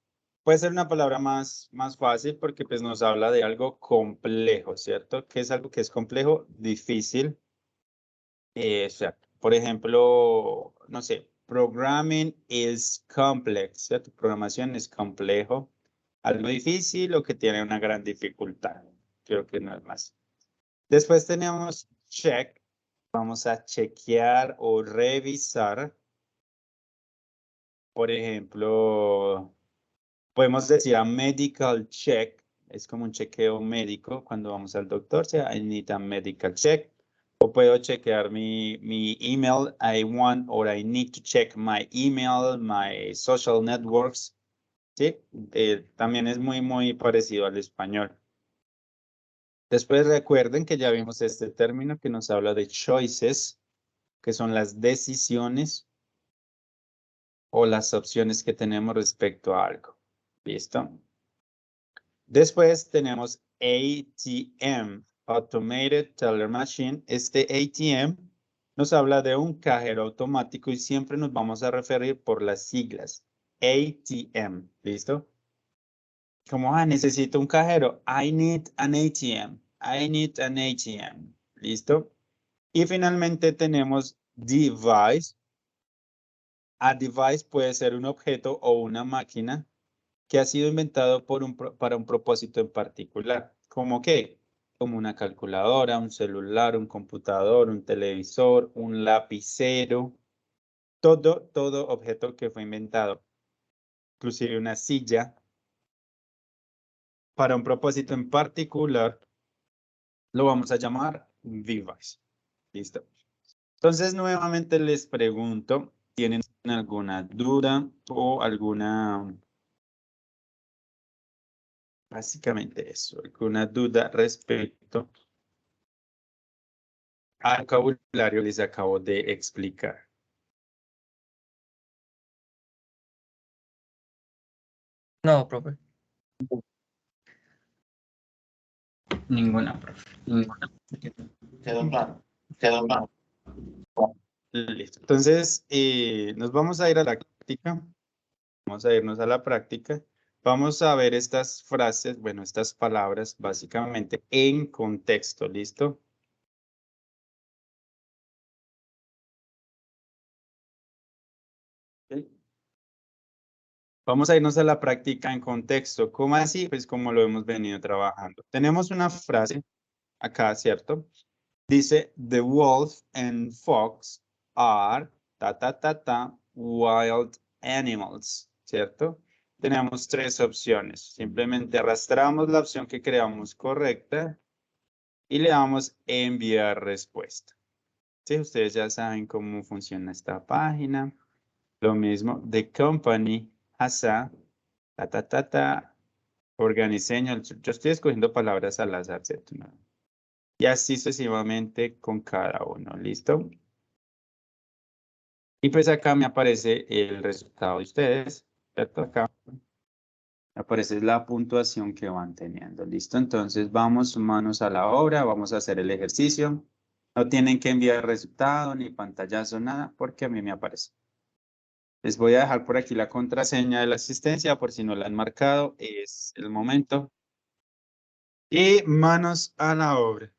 puede ser una palabra más fácil porque pues nos habla de algo complejo, ¿cierto? ¿Qué es algo que es complejo? Difícil. O sea, por ejemplo, no sé, programming is complex, ¿cierto? Programación es complejo. Algo difícil o que tiene una gran dificultad. Creo que no es más. Después tenemos check. Vamos a chequear o revisar. Por ejemplo, podemos decir a medical check. Es como un chequeo médico cuando vamos al doctor. O sea, I need a medical check. O puedo chequear mi email. I want or I need to check my email, my social networks. ¿Sí? También es muy parecido al español. Después recuerden que ya vimos este término que nos habla de choices, que son las decisiones o las opciones que tenemos respecto a algo. ¿Listo? Después tenemos ATM, Automated Teller Machine. Este ATM nos habla de un cajero automático y siempre nos vamos a referir por las siglas. ATM, ¿listo? Como, necesito un cajero. I need an ATM. I need an ATM. ¿Listo? Y finalmente tenemos device. A device puede ser un objeto o una máquina que ha sido inventado para un propósito en particular. ¿Cómo qué? Como una calculadora, un celular, un computador, un televisor, un lapicero. Todo objeto que fue inventado. Inclusive una silla para un propósito en particular, lo vamos a llamar device. ¿Listo? Entonces, nuevamente les pregunto, ¿tienen alguna duda o básicamente eso, alguna duda respecto al vocabulario que les acabo de explicar? No, profe. Ninguna, profe. Quedó claro. Listo. Entonces, nos vamos a ir a la práctica. Vamos a irnos a la práctica. Vamos a ver estas frases, bueno, estas palabras básicamente en contexto. ¿Listo? Ok. Vamos a irnos a la práctica en contexto. ¿Cómo así? Pues como lo hemos venido trabajando. Tenemos una frase acá, ¿cierto? Dice, the wolf and fox are wild animals, ¿cierto? Tenemos tres opciones. Simplemente arrastramos la opción que creamos correcta y le damos enviar respuesta. Sí, ustedes ya saben cómo funciona esta página. Lo mismo, the company has a organizational. Yo estoy escogiendo palabras al azar, ¿cierto? No. Y así sucesivamente con cada uno, ¿listo? Y pues acá me aparece el resultado de ustedes, ¿cierto? Acá me aparece la puntuación que van teniendo, ¿listo? Entonces vamos manos a la obra, vamos a hacer el ejercicio. No tienen que enviar resultado ni pantallazo, nada, porque a mí me aparece. Les voy a dejar por aquí la contraseña de la asistencia por si no la han marcado, es el momento. Y manos a la obra.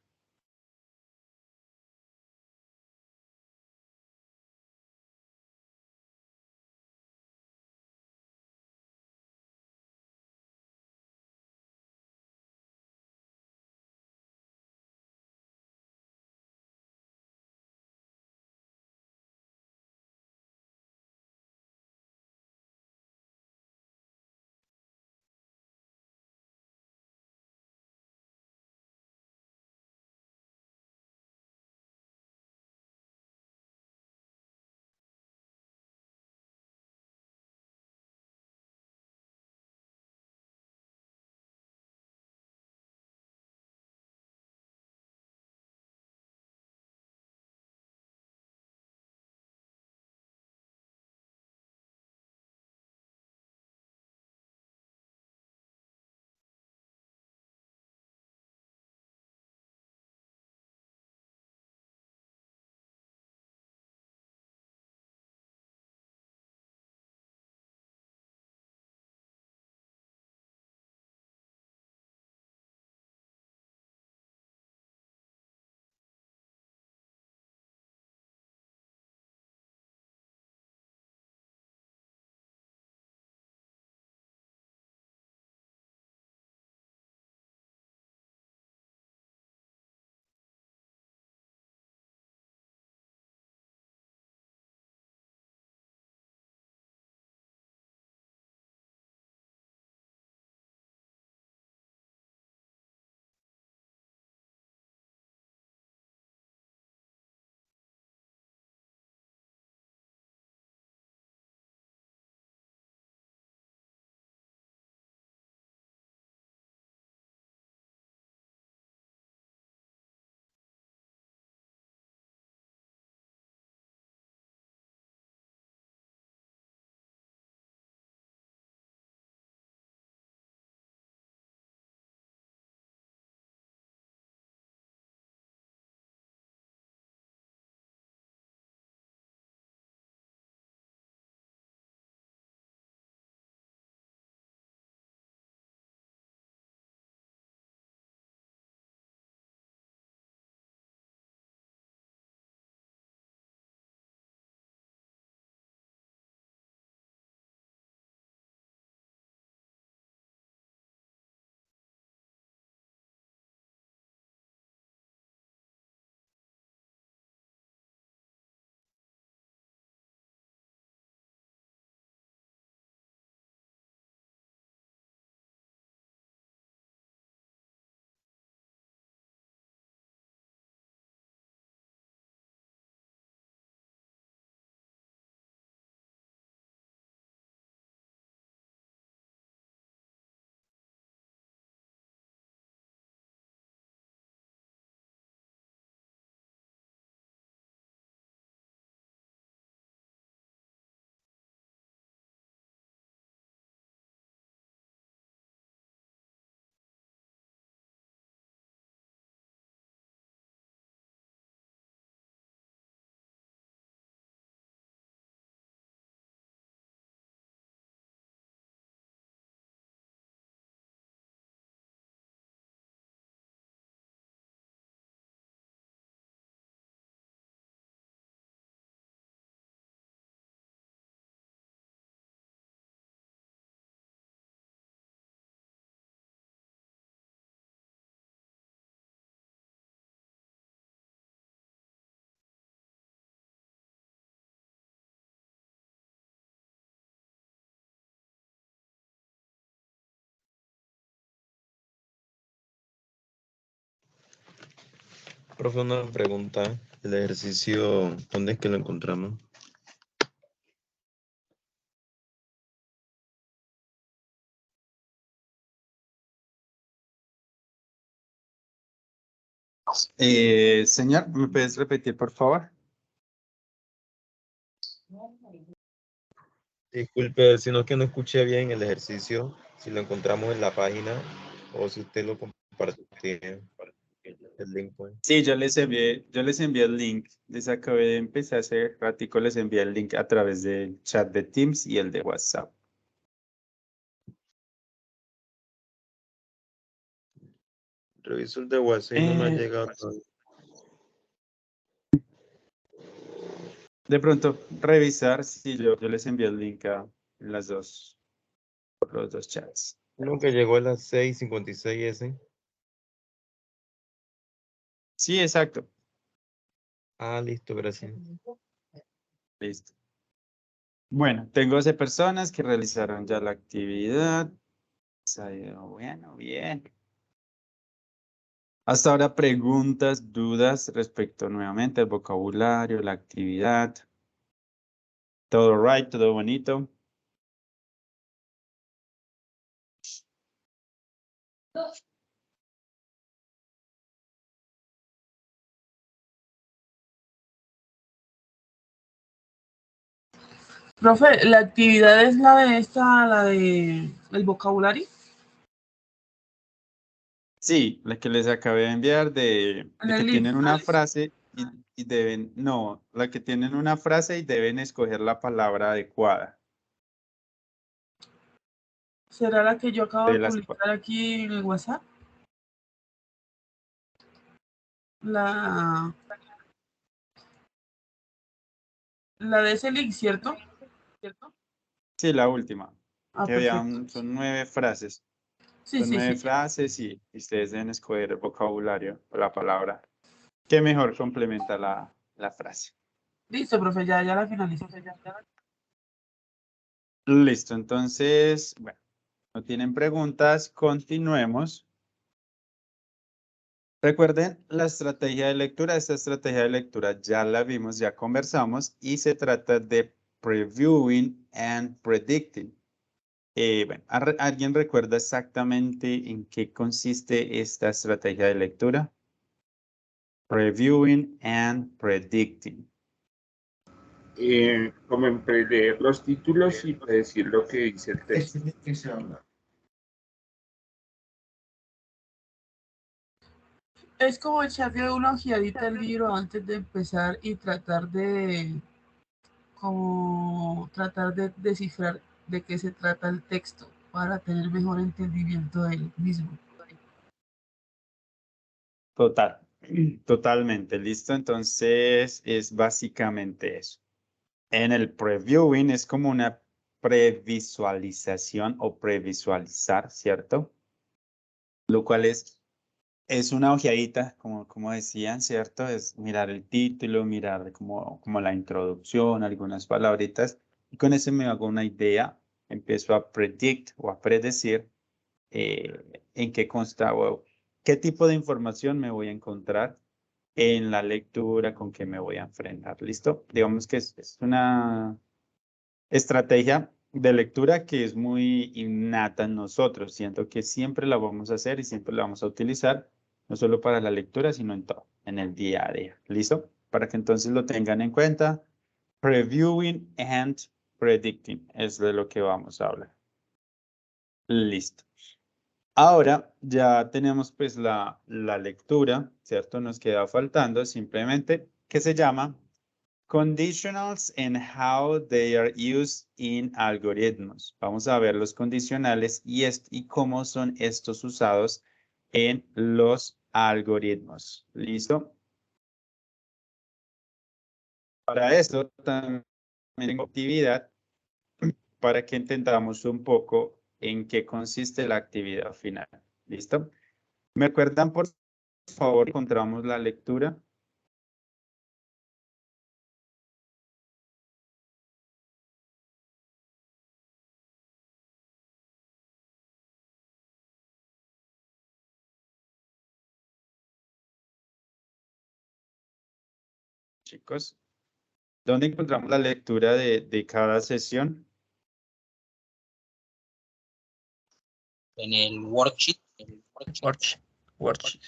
Profe, una pregunta. El ejercicio, ¿dónde es que lo encontramos? Señor, ¿me puedes repetir, por favor? Disculpe, sino que no escuché bien el ejercicio, si lo encontramos en la página o si usted lo compartió el link, pues. Sí, yo les envié el link. Les acabé de empezar hace ratico, les envié el link a través del chat de Teams y el de WhatsApp. Reviso el de WhatsApp y no me ha llegado todavía. De pronto, revisar si yo les envié el link a las dos, por los dos chats. Uno que llegó a las 6:56 ese. Sí, exacto. Ah, listo, gracias. Listo. Bueno, tengo 12 personas que realizaron ya la actividad. Bueno, bien. Hasta ahora preguntas, dudas respecto nuevamente al vocabulario, la actividad. Todo right, todo bonito. Profe, la actividad es la de la de el vocabulario. Sí, la que les acabé de enviar de que tienen una frase y deben, no, la que tienen una frase y deben escoger la palabra adecuada. ¿Será la que yo acabo de las publicar aquí en el WhatsApp? La de ese link, ¿cierto? Sí, la última. Ah, Que perfecto. son 9 frases. Sí, Son sí, 9 sí. frases y ustedes deben escoger el vocabulario o la palabra que mejor complementa la frase. Listo, profe, ya la finalicé. Listo, entonces, bueno, no tienen preguntas, continuemos. Recuerden la estrategia de lectura. Esta estrategia de lectura ya la vimos, ya conversamos y se trata de previewing and predicting. Bueno, ¿alguien recuerda exactamente en qué consiste esta estrategia de lectura? Previewing and predicting. Como en leer los títulos y predecir lo que dice el texto. Es como echarle una ojeadita al libro antes de empezar y tratar de descifrar de qué se trata el texto para tener mejor entendimiento del mismo. Totalmente, listo. Entonces es básicamente eso. En el previewing es como una previsualización o previsualizar, ¿cierto? Lo cual es una ojeadita, como decían, ¿cierto? Es mirar el título, mirar como la introducción, algunas palabritas, y con eso me hago una idea, empiezo a predict o a predecir en qué consta o qué tipo de información me voy a encontrar en la lectura con que me voy a enfrentar. ¿Listo? Digamos que es una estrategia de lectura que es muy innata en nosotros. Siento que siempre la vamos a hacer y siempre la vamos a utilizar, no solo para la lectura, sino en todo, en el día a día. ¿Listo? Para que entonces lo tengan en cuenta. Previewing and predicting es de lo que vamos a hablar. Listo. Ahora ya tenemos pues la lectura, ¿cierto? Nos queda faltando simplemente que se llama Conditionals and how they are used in algoritmos. Vamos a ver los condicionales y cómo son estos usados en los algoritmos. ¿Listo? Para eso también tengo actividad para que entendamos un poco en qué consiste la actividad final. ¿Listo? ¿Me acuerdan, por favor, encontramos la lectura? chicos. ¿Dónde encontramos la lectura de cada sesión? En el worksheet. Worksheet.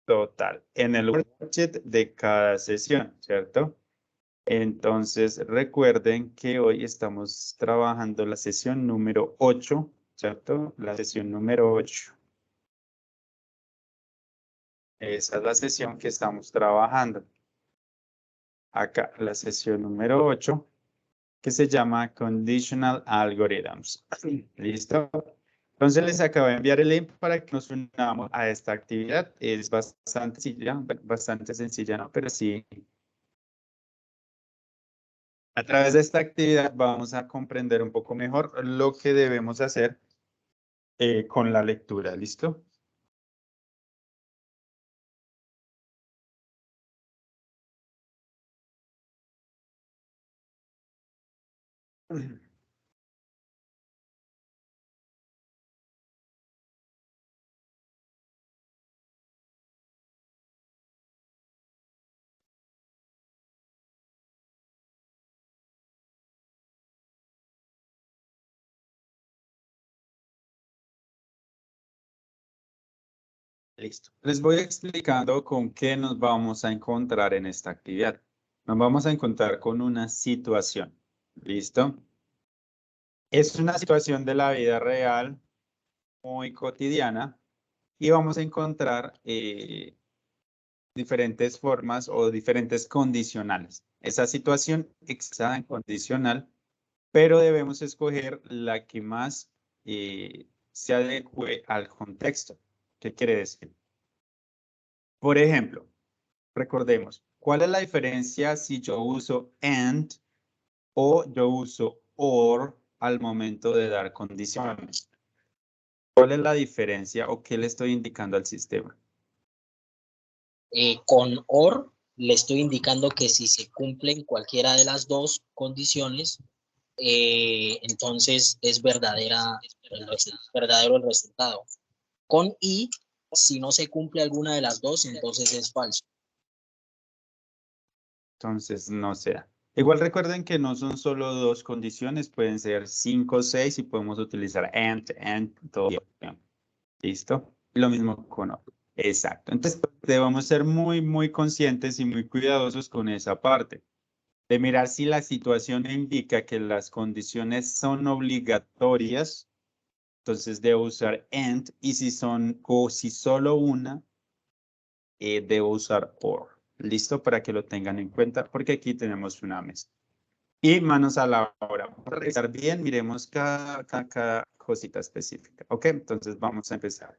Total, en el worksheet de cada sesión, ¿cierto? Entonces, recuerden que hoy estamos trabajando la sesión número 8, ¿cierto? La sesión número 8. Esa es la sesión que estamos trabajando. Acá, la sesión número 8, que se llama Conditional Algorithms. ¿Listo? Entonces les acabo de enviar el link para que nos unamos a esta actividad. Es bastante sencilla, ¿no? Pero sí. A través de esta actividad vamos a comprender un poco mejor lo que debemos hacer con la lectura. ¿Listo? Listo. Les voy explicando con qué nos vamos a encontrar en esta actividad. Nos vamos a encontrar con una situación. ¿Listo? Es una situación de la vida real muy cotidiana y vamos a encontrar diferentes formas o diferentes condicionales. Esa situación está en condicional, pero debemos escoger la que más se adecue al contexto. ¿Qué quiere decir? Por ejemplo, recordemos, ¿cuál es la diferencia si yo uso and o yo uso or al momento de dar condiciones? ¿Cuál es la diferencia o qué le estoy indicando al sistema? Con OR le estoy indicando que si se cumplen cualquiera de las dos condiciones, entonces es verdadero el resultado. Con y, si no se cumple alguna de las dos, entonces es falso. Entonces, no sea. Igual recuerden que no son solo dos condiciones, pueden ser 5 o 6 y podemos utilizar and, todo. ¿Listo? Lo mismo con otro. Exacto. Entonces, debemos ser muy conscientes y muy cuidadosos con esa parte. De mirar si la situación indica que las condiciones son obligatorias, entonces debo usar and, y si son, o si solo una, debo usar or. ¿Listo? Para que lo tengan en cuenta, porque aquí tenemos una mesa. Y manos a la obra. Vamos a revisar bien, miremos cada cosita específica. ¿Ok? Entonces vamos a empezar.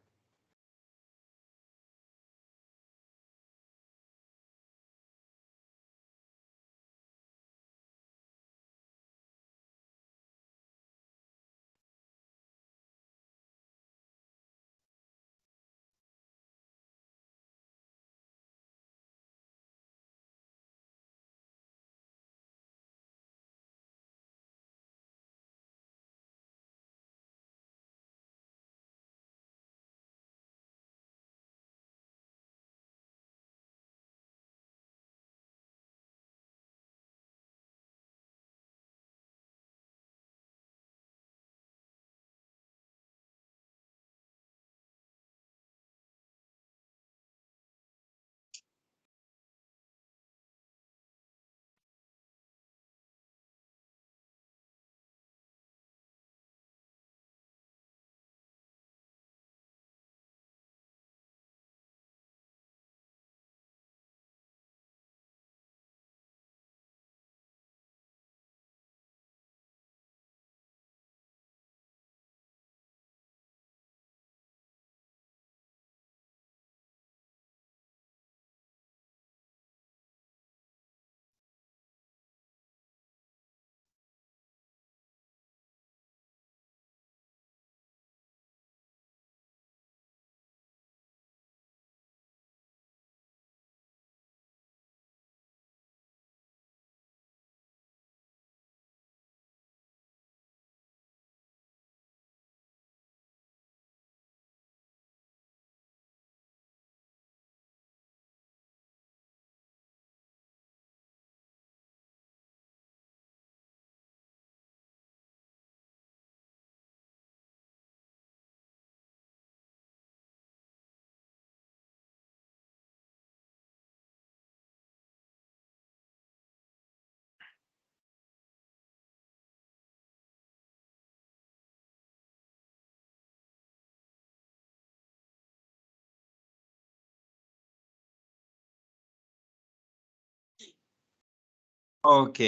Ok,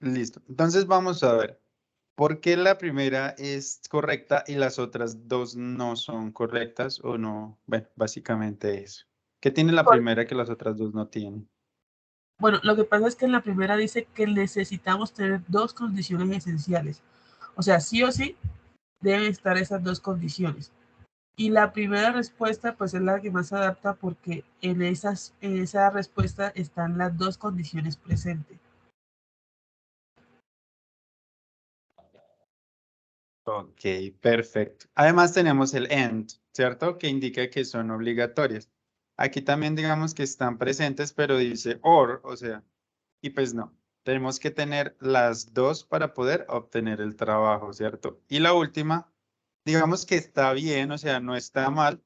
listo. Entonces vamos a ver. ¿Por qué la primera es correcta y las otras dos no son correctas o no? Bueno, básicamente eso. ¿Qué tiene la primera que las otras dos no tienen? Bueno, lo que pasa es que en la primera dice que necesitamos tener dos condiciones esenciales. O sea, sí o sí deben estar esas dos condiciones. Y la primera respuesta pues es la que más se adapta porque en esa respuesta están las dos condiciones presentes. Ok, perfecto. Además tenemos el and, ¿cierto? Que indica que son obligatorias. Aquí también digamos que están presentes, pero dice or, o sea, y pues no. Tenemos que tener las dos para poder obtener el trabajo, ¿cierto? Y la última, digamos que está bien, o sea, no está mal,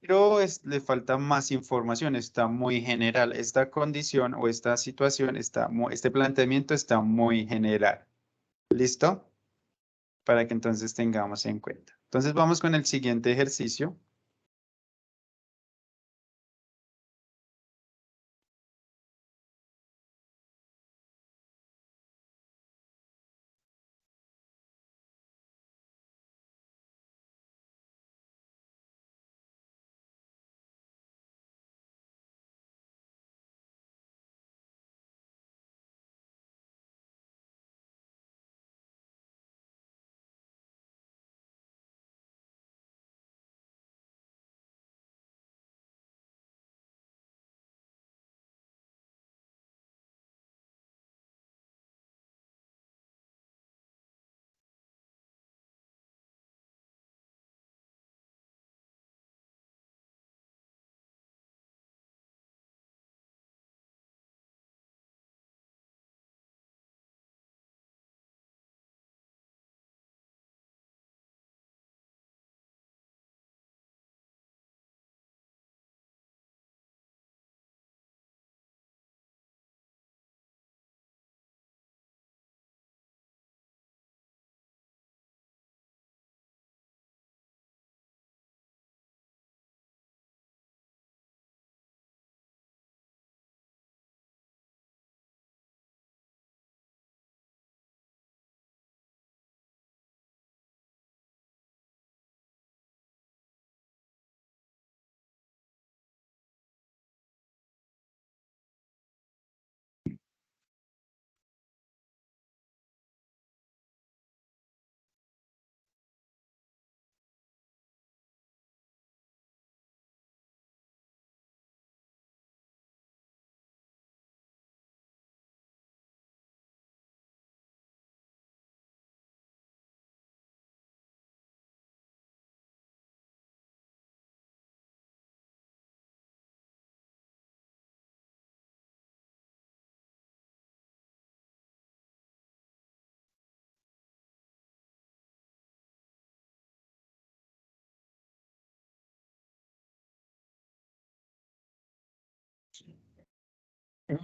pero le falta más información, está muy general. Esta condición o esta situación, este planteamiento está muy general. ¿Listo? Para que entonces tengamos en cuenta. Entonces vamos con el siguiente ejercicio.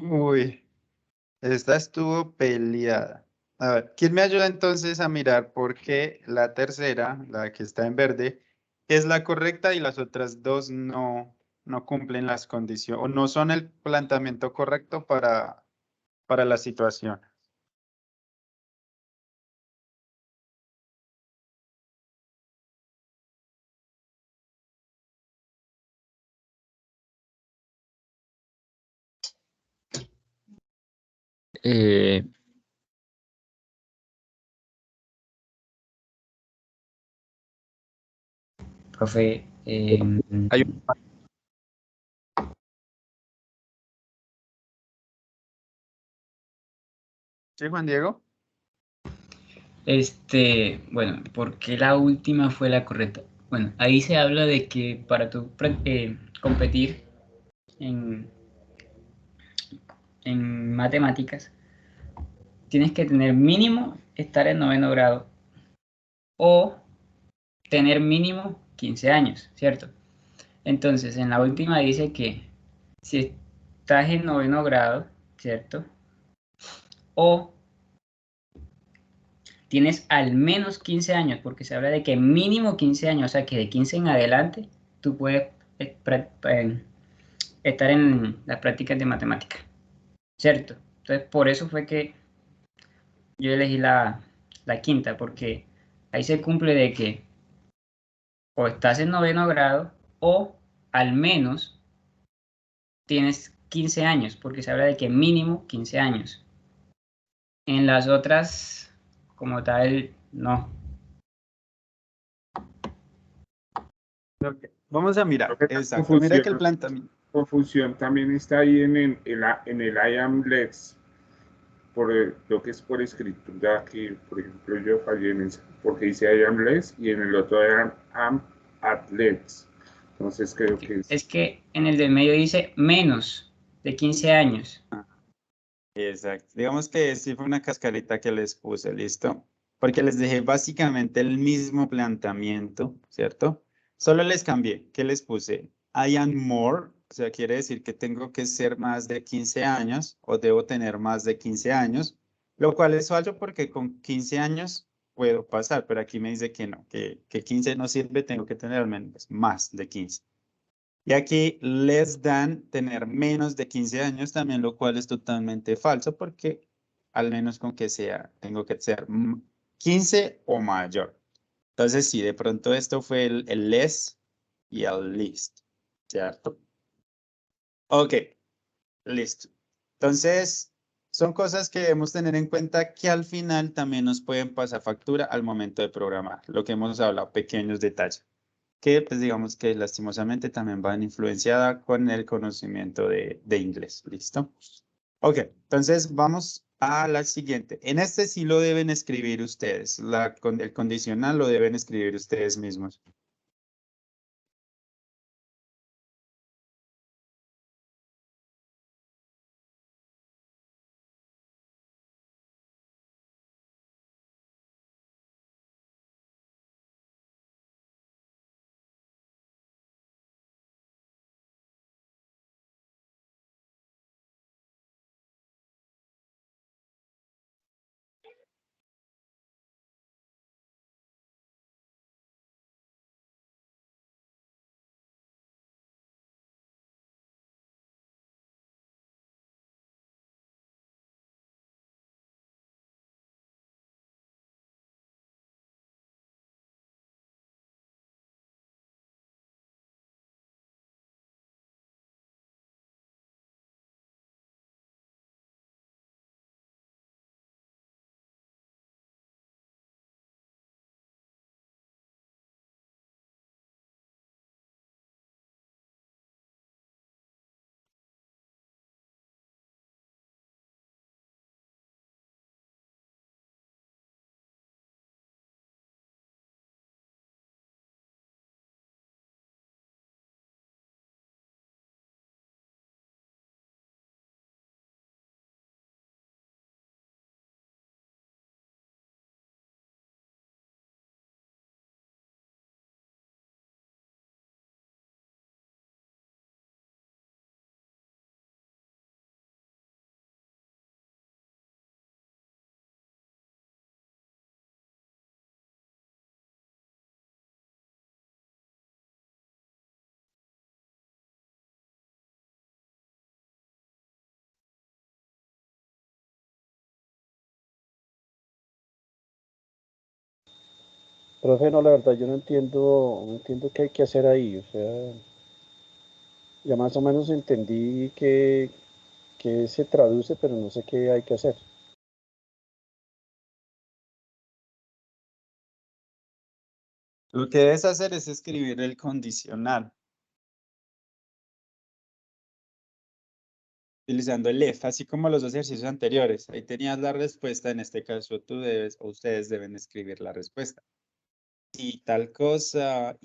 Uy, esta estuvo peleada. A ver, ¿quién me ayuda entonces a mirar por qué la tercera, la que está en verde, es la correcta y las otras dos no cumplen las condiciones o no son el planteamiento correcto para la situación? Profe, Hay un- ¿Sí, Juan Diego? bueno, ¿por qué la última fue la correcta? Bueno, ahí se habla de que para tú competir en, en matemáticas, tienes que tener mínimo estar en 9º grado o tener mínimo 15 años, ¿cierto? Entonces, en la última dice que si estás en 9º grado, ¿cierto? O tienes al menos 15 años, porque se habla de que mínimo 15 años, o sea que de 15 en adelante tú puedes estar en las prácticas de matemática, ¿cierto? Entonces, por eso fue que yo elegí la quinta, porque ahí se cumple de que o estás en 9º grado o al menos tienes 15 años, porque se habla de que mínimo 15 años. En las otras, como tal, no. Ok, vamos a mirar. Creo que la Exacto. Mira que el planteamiento. confusión también está ahí en el I am let's, lo que es por escritura, que por ejemplo yo fallé en eso, porque dice I am let's y en el otro am at let's. Entonces creo que Es que en el del medio dice menos de 15 años. Exacto. Digamos que sí fue una cascarita que les puse, ¿listo? Porque les dejé básicamente el mismo planteamiento, ¿cierto? Solo les cambié. ¿Qué les puse? I am more, o sea, quiere decir que tengo que ser más de 15 años o debo tener más de 15 años, lo cual es falso porque con 15 años puedo pasar, pero aquí me dice que no, que 15 no sirve, tengo que tener al menos más de 15. Y aquí less than tener menos de 15 años también, lo cual es totalmente falso porque al menos con que sea, tengo que ser 15 o mayor. Entonces sí, de pronto esto fue el less y el least, ¿cierto? Ok, listo. Entonces, son cosas que debemos tener en cuenta que al final también nos pueden pasar factura al momento de programar, lo que hemos hablado, pequeños detalles que pues digamos que lastimosamente también van influenciada con el conocimiento de inglés. ¿Listo? Ok, entonces vamos a la siguiente. En este sí lo deben escribir ustedes. El condicional lo deben escribir ustedes mismos. Profe, no, la verdad, yo no entiendo qué hay que hacer ahí. O sea, ya más o menos entendí que se traduce, pero no sé qué hay que hacer. Lo que debes hacer es escribir el condicional. Utilizando el if, así como los dos ejercicios anteriores. Ahí tenías la respuesta, en este caso tú debes o ustedes deben escribir la respuesta. Y tal cosa,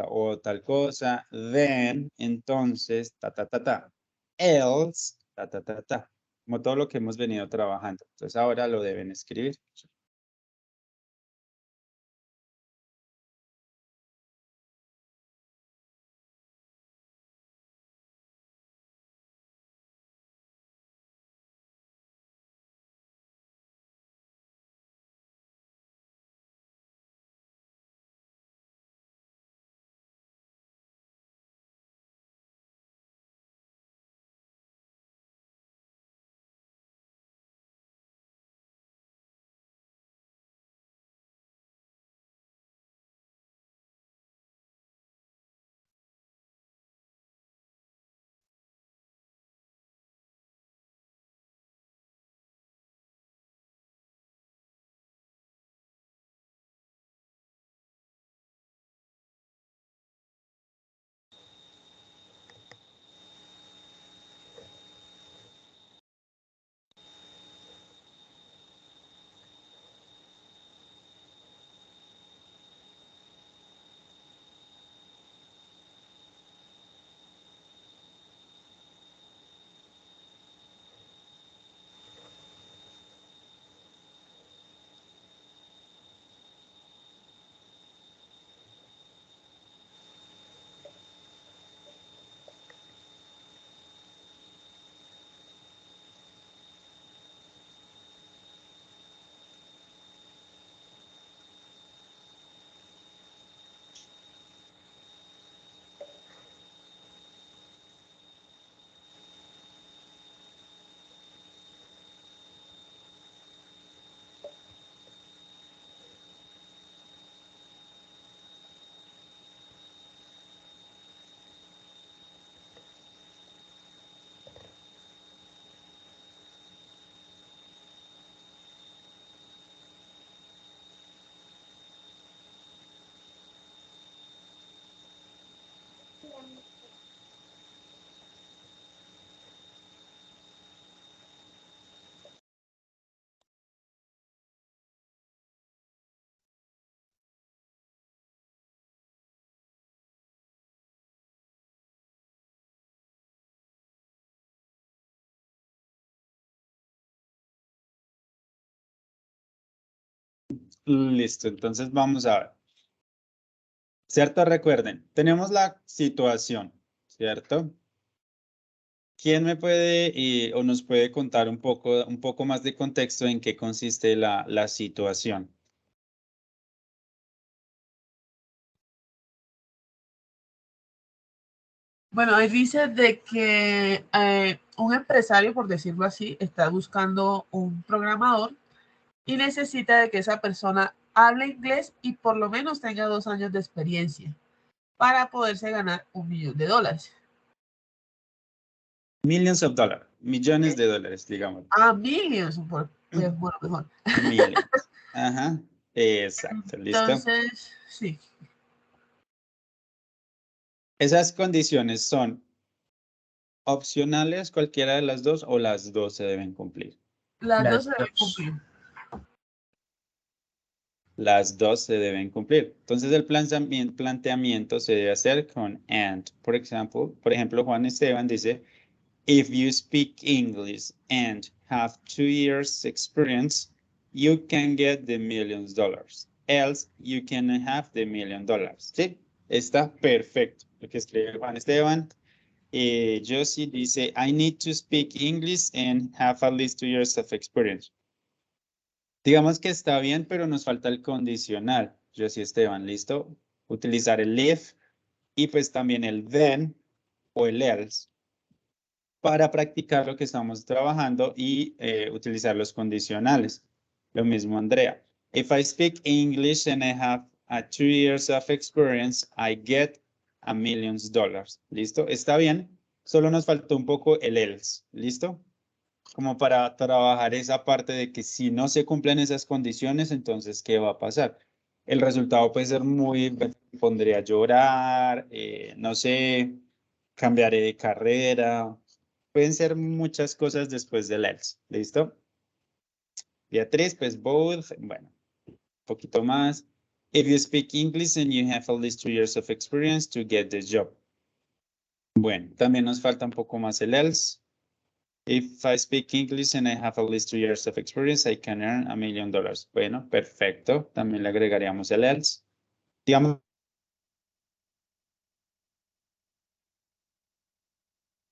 o tal cosa, then, entonces, else, como todo lo que hemos venido trabajando. Entonces ahora lo deben escribir. Listo, entonces vamos a ver. ¿Cierto? Recuerden, tenemos la situación, ¿cierto? ¿Quién me puede o nos puede contar un poco más de contexto en qué consiste la situación? Bueno, ahí dice de que un empresario, por decirlo así, está buscando un programador y necesita de que esa persona hable inglés y por lo menos tenga 2 años de experiencia para poderse ganar $1 millón. Millions of dollars, millones de dólares, digamos. Millions, pues bueno, mejor. Millions. Ajá, exacto, listo. Entonces, sí. Esas condiciones son opcionales, cualquiera de las dos, o las dos se deben cumplir. Las dos se deben cumplir. Las dos se deben cumplir. Entonces el planteamiento se debe hacer con and. Por ejemplo, Juan Esteban dice, if you speak English and have 2 years experience, you can get the $1 million. Else, you can have the $1 million. ¿Sí? Está perfecto. Lo que escribe Juan Esteban. Josie dice, I need to speak English and have at least 2 years of experience. Digamos que está bien, pero nos falta el condicional. Josie Esteban, ¿listo? Utilizar el if y pues también el then o el else para practicar lo que estamos trabajando y utilizar los condicionales. Lo mismo, Andrea. If I speak English and I have 2 years of experience, I get $1 million. ¿Listo? Está bien. Solo nos faltó un poco el else. ¿Listo? Como para trabajar esa parte de que si no se cumplen esas condiciones, entonces, ¿qué va a pasar? El resultado puede ser me pondría a llorar, no sé, cambiaré de carrera. Pueden ser muchas cosas después del else. ¿Listo? Beatriz, pues both. Bueno, un poquito más. If you speak English and you have at least 2 years of experience to get the job. Bueno, también nos falta un poco más el else. If I speak English and I have at least 2 years of experience, I can earn $1 million. Bueno, perfecto. También le agregaríamos el else. Digamos,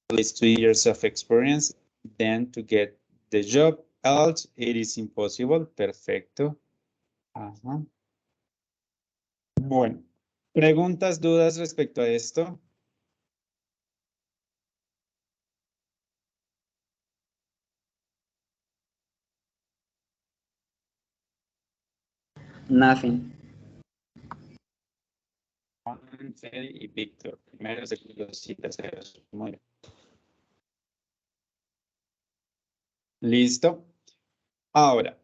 at least 2 years of experience, then to get the job, else it is impossible. Perfecto. Ajá. Bueno, preguntas, dudas respecto a esto. Nothing. Juan, Feli y Víctor. Primero, segundo, sí, tercero. Muy bien. Listo. Ahora.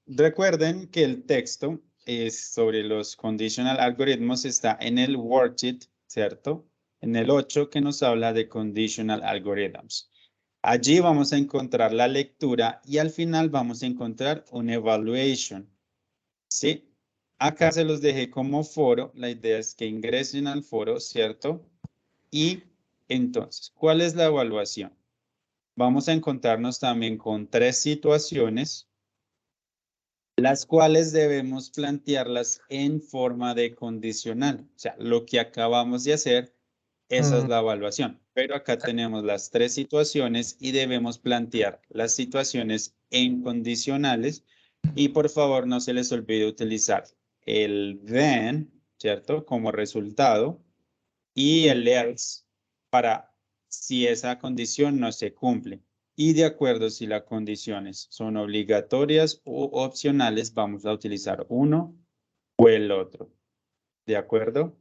Recuerden que el texto sobre los conditional algoritmos está en el worksheet, ¿cierto? En el 8 que nos habla de conditional algorithms. Allí vamos a encontrar la lectura y al final vamos a encontrar un evaluation. ¿Sí? Acá se los dejé como foro. La idea es que ingresen al foro, ¿cierto? Y entonces, ¿cuál es la evaluación? Vamos a encontrarnos también con 3 situaciones, las cuales debemos plantearlas en forma de condicional. O sea, lo que acabamos de hacer, esa es la evaluación. Pero acá tenemos las 3 situaciones y debemos plantear las situaciones en condicionales. Y por favor, no se les olvide utilizar el then, ¿cierto? Como resultado y el else para si esa condición no se cumple. Y de acuerdo si las condiciones son obligatorias o opcionales, vamos a utilizar uno o el otro. ¿De acuerdo?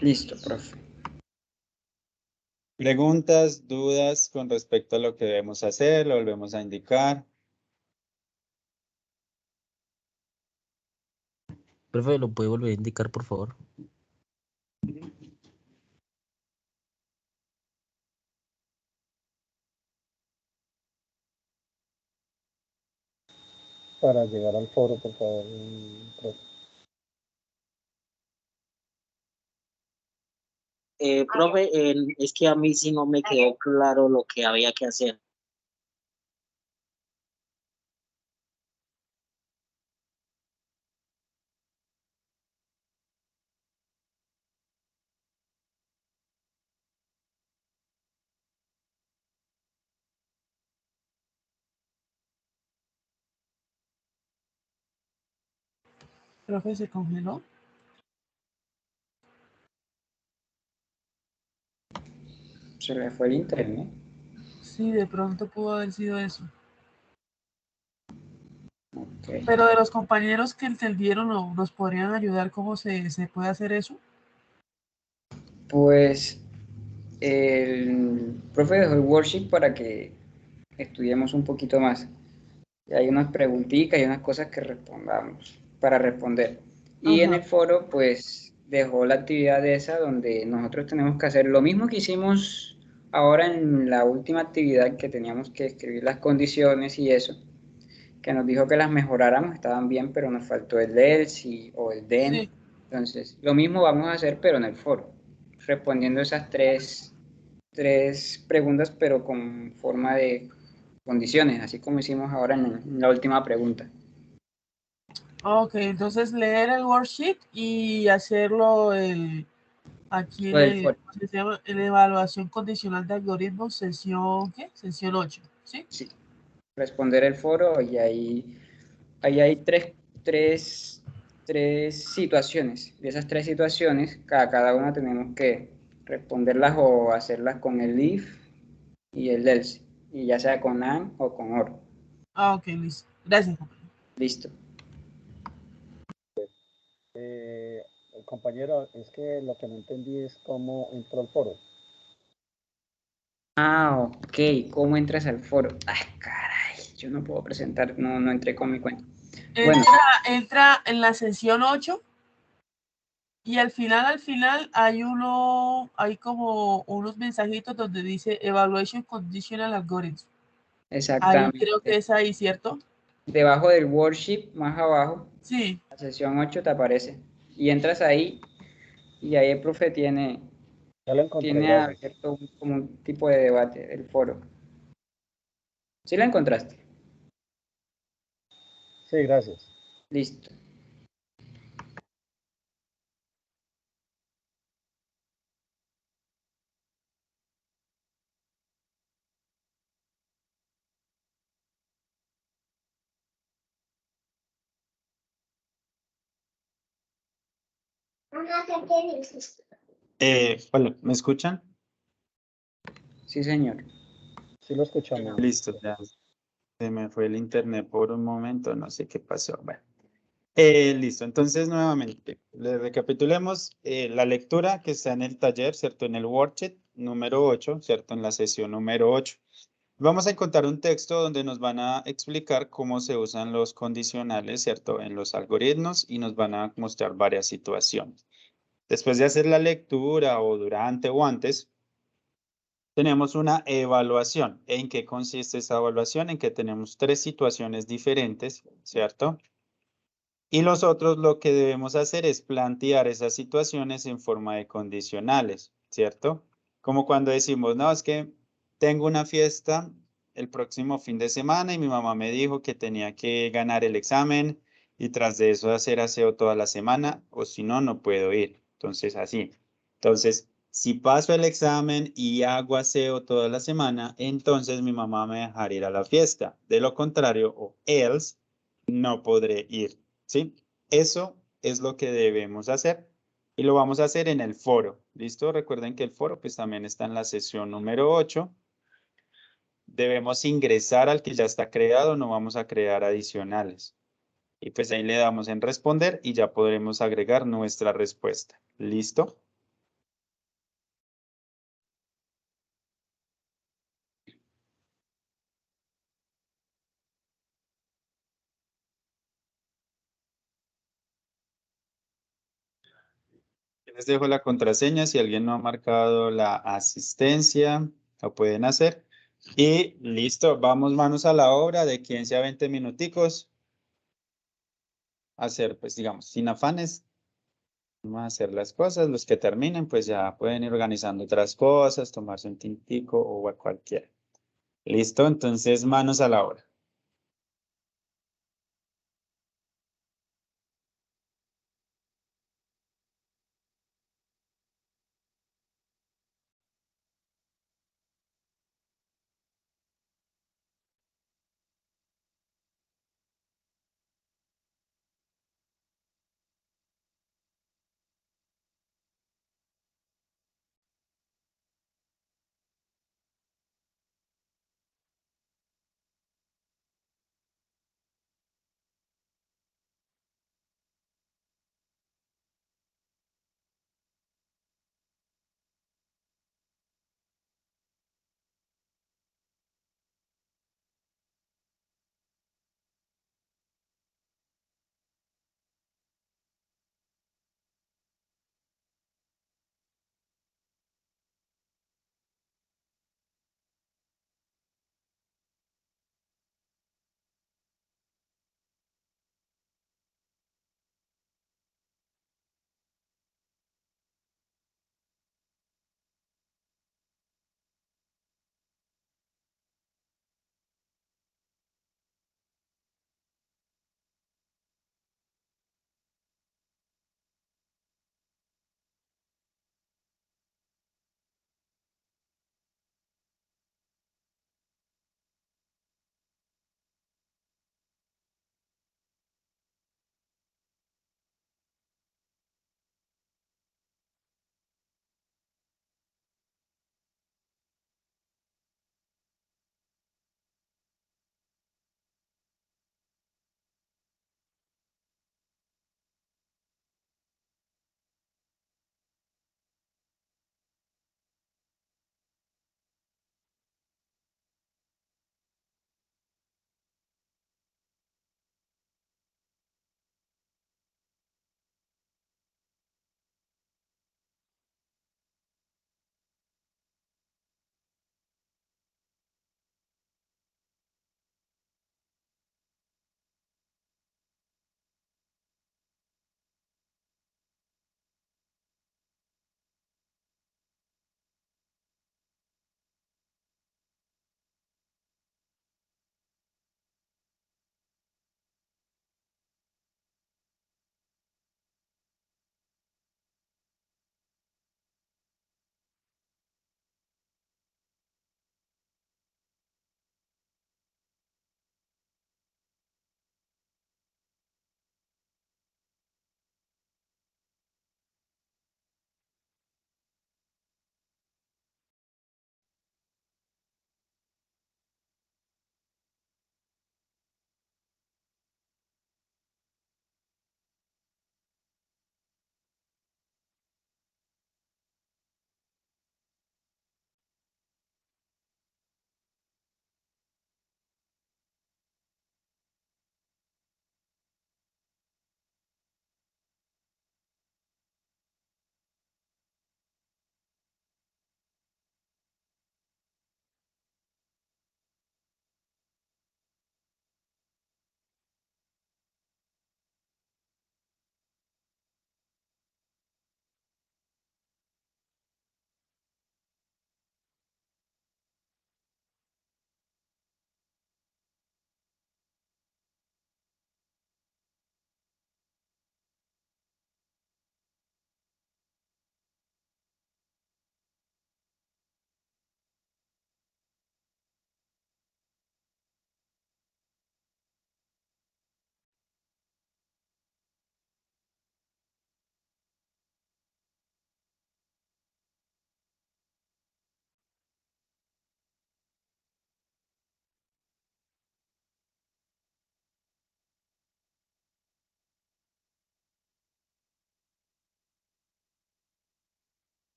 Listo, profe. Preguntas, dudas con respecto a lo que debemos hacer, lo volvemos a indicar. Profe, ¿lo puede volver a indicar, por favor? Para llegar al foro, por favor, profe. Profe, es que a mí sí no me quedó claro lo que había que hacer. Profe, se congeló. Se le fue el internet. Sí, de pronto pudo haber sido eso. Okay. Pero de los compañeros que entendieron, ¿nos podrían ayudar cómo se puede hacer eso? Pues el profe dejó el worksheet para que estudiemos un poquito más. Y hay unas preguntitas y unas cosas que respondamos para responder. Y en el foro, pues, dejó la actividad esa donde nosotros tenemos que hacer lo mismo que hicimos ahora en la última actividad, que teníamos que escribir las condiciones y eso, que nos dijo que las mejoráramos, estaban bien, pero nos faltó el else o el then. Sí. Entonces, lo mismo vamos a hacer, pero en el foro, respondiendo esas tres preguntas, pero con forma de condiciones, así como hicimos ahora en la última pregunta. Ok, entonces leer el worksheet y hacerlo aquí en el, ¿cómo se llama? En evaluación condicional de algoritmos, sesión, ¿qué? Sesión 8, ¿sí? Sí, responder el foro y ahí hay tres situaciones. De esas tres situaciones, cada una tenemos que responderlas o hacerlas con el if y el else, y ya sea con and o con or. Ah, ok, listo. Gracias, compañero. Listo. Compañero, es que lo que no entendí es cómo entró al foro. Ah, ok. ¿Cómo entras al foro? Ay, caray, yo no puedo presentar, no entré con mi cuenta. Bueno. Entra en la sesión 8 y al final hay como unos mensajitos donde dice Evaluation Conditional Algorithm. Exactamente. Ahí creo que es ahí, ¿cierto? Debajo del worksheet, más abajo, sí. La sesión 8 te aparece. Y entras ahí y ahí el profe tiene abierto como un tipo de debate del foro. ¿Sí la encontraste? Sí, gracias. Listo. Hola, ¿me escuchan? Sí, señor. Sí lo escuchamos. Listo, ya. Se me fue el internet por un momento, no sé qué pasó. Bueno, listo, entonces nuevamente, le recapitulemos la lectura que está en el taller, ¿cierto? En el worksheet número 8, ¿cierto? En la sesión número 8. Vamos a encontrar un texto donde nos van a explicar cómo se usan los condicionales, ¿cierto? En los algoritmos y nos van a mostrar varias situaciones. Después de hacer la lectura o durante o antes, tenemos una evaluación. ¿En qué consiste esa evaluación? En que tenemos tres situaciones diferentes, ¿cierto? Y nosotros lo que debemos hacer es plantear esas situaciones en forma de condicionales, ¿cierto? Como cuando decimos, no, es que tengo una fiesta el próximo fin de semana y mi mamá me dijo que tenía que ganar el examen y tras de eso hacer aseo toda la semana o si no, no puedo ir. Entonces, así. Entonces, si paso el examen y hago aseo toda la semana, entonces mi mamá me dejará ir a la fiesta. De lo contrario, o else, no podré ir. ¿Sí? Eso es lo que debemos hacer y lo vamos a hacer en el foro. ¿Listo? Recuerden que el foro pues también está en la sesión número 8. Debemos ingresar al que ya está creado, no vamos a crear adicionales. Y pues ahí le damos en responder y ya podremos agregar nuestra respuesta. ¿Listo? Les dejo la contraseña. Si alguien no ha marcado la asistencia, lo pueden hacer. Y listo, vamos manos a la obra de 15 a 20 minuticos. Hacer, pues digamos, sin afanes, Vamos a hacer las cosas. Los que terminen, pues ya pueden ir organizando otras cosas, tomarse un tintico o cualquiera. ¿Listo? Entonces, manos a la obra.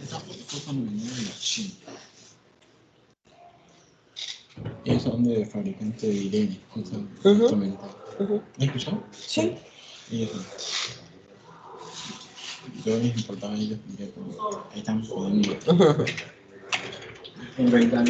Esa foto fue cuando vinieron de la China. Ellos son de fabricante de Irene. Exactamente. ¿Me escuchó? Sí. Ellos son. Yo les importaba a ellos porque ahí están jodiendo. En realidad,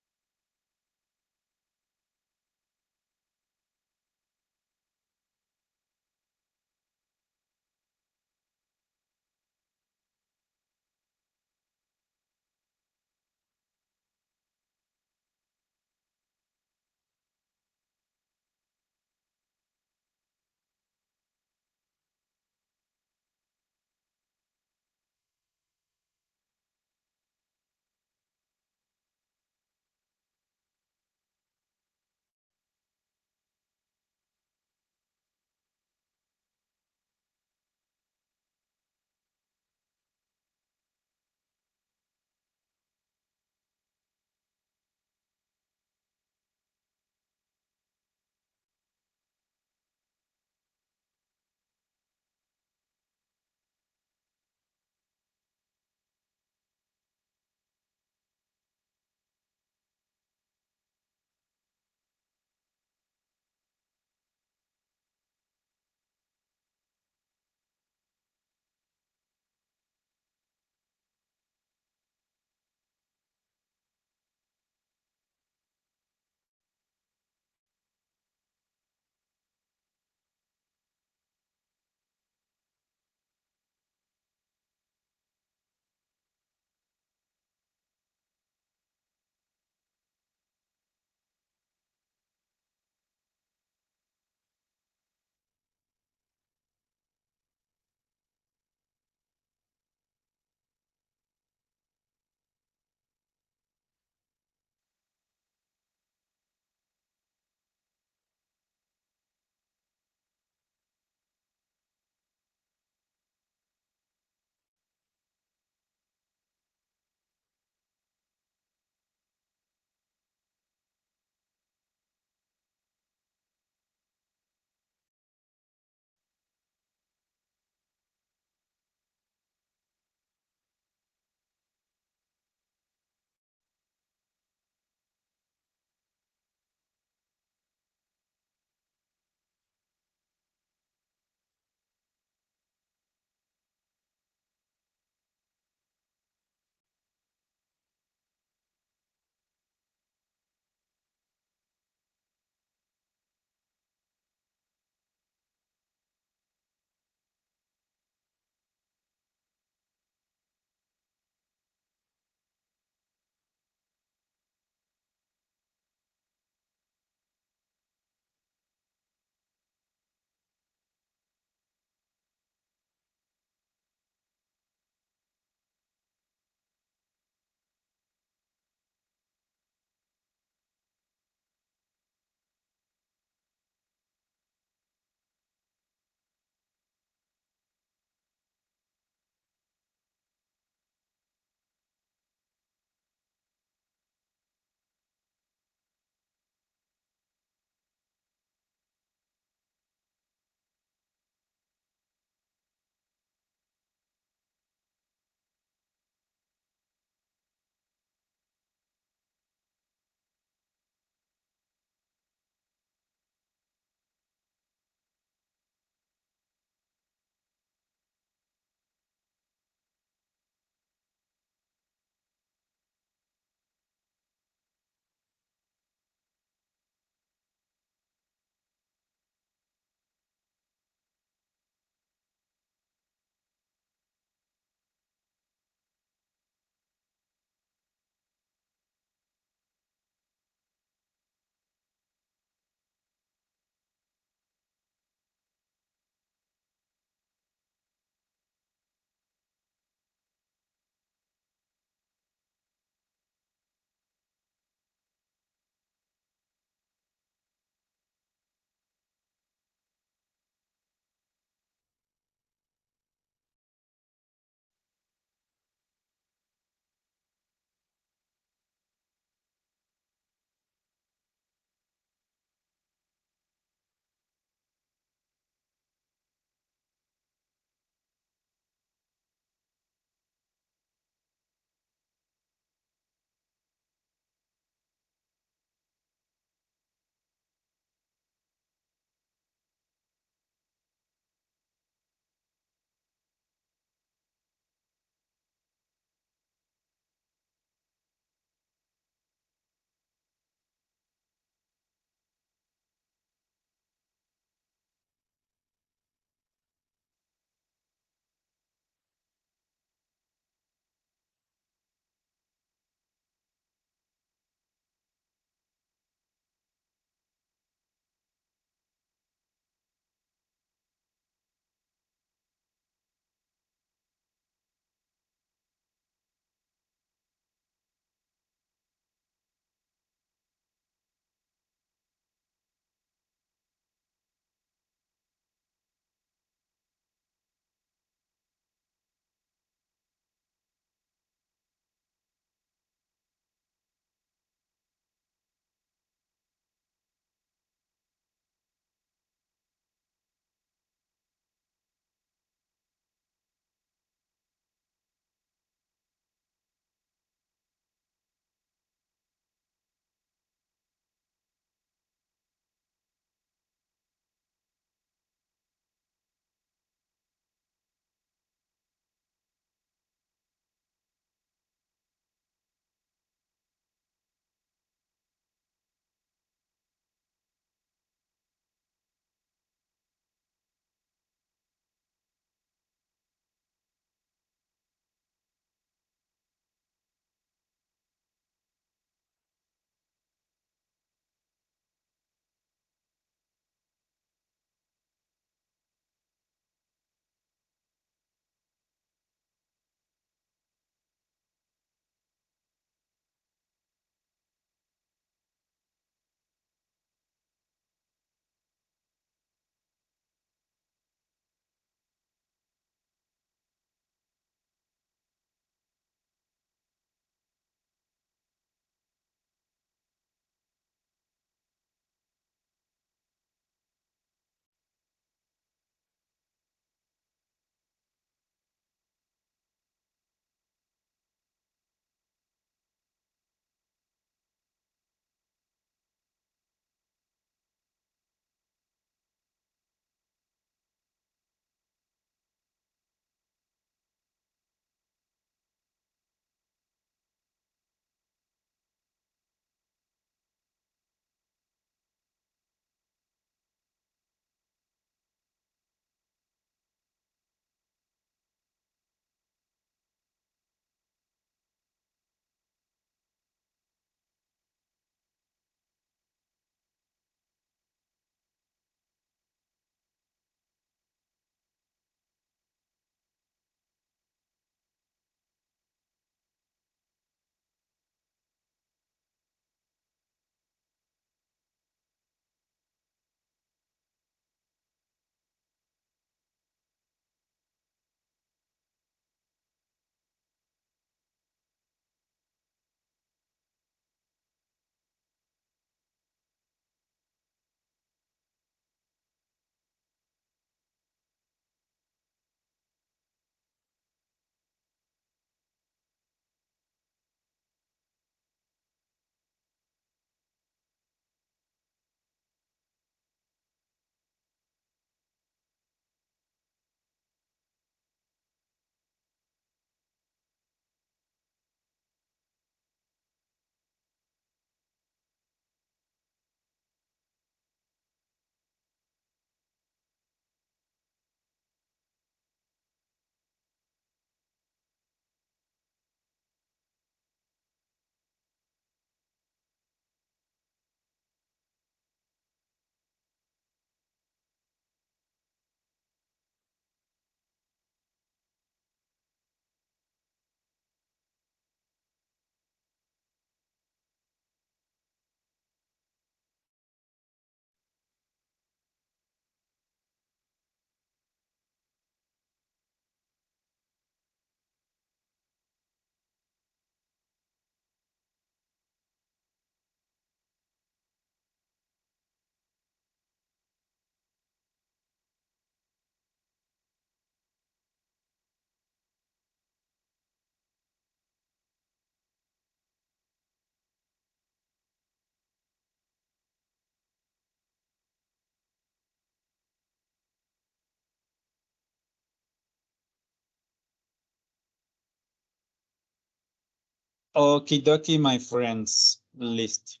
Okidoki, my friends. Listo.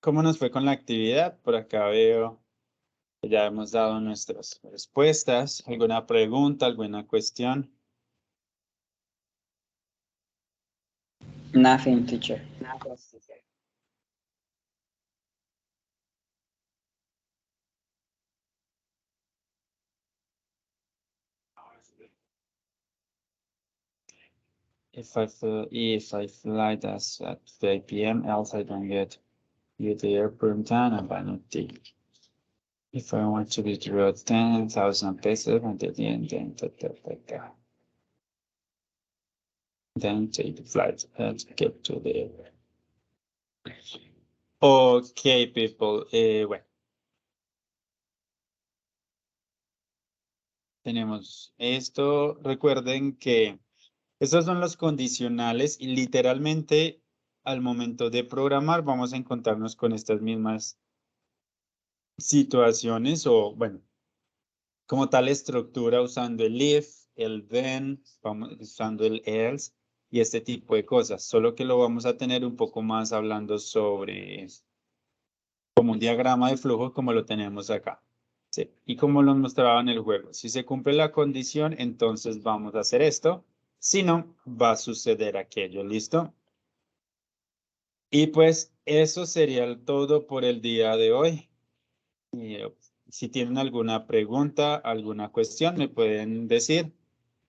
¿Cómo nos fue con la actividad? Por acá veo que ya hemos dado nuestras respuestas. ¿Alguna pregunta, alguna cuestión? Nothing, teacher. If I fly that's at 5 p.m., else I don't get you the airport time and penalty. If I want to withdraw 10,000 pesos and then take the flight and get to the airport. Okay, people. Bueno. Tenemos esto. Recuerden que estos son los condicionales y literalmente al momento de programar vamos a encontrarnos con estas mismas situaciones o, bueno, como tal estructura usando el if, el then, usando el else y este tipo de cosas. Solo que lo vamos a tener un poco más hablando sobre como un diagrama de flujo como lo tenemos acá. Sí. Y como lo mostraba en el juego. Si se cumple la condición, entonces vamos a hacer esto. Si no, va a suceder aquello. ¿Listo? Y pues eso sería todo por el día de hoy. Y, si tienen alguna pregunta, alguna cuestión, me pueden decir.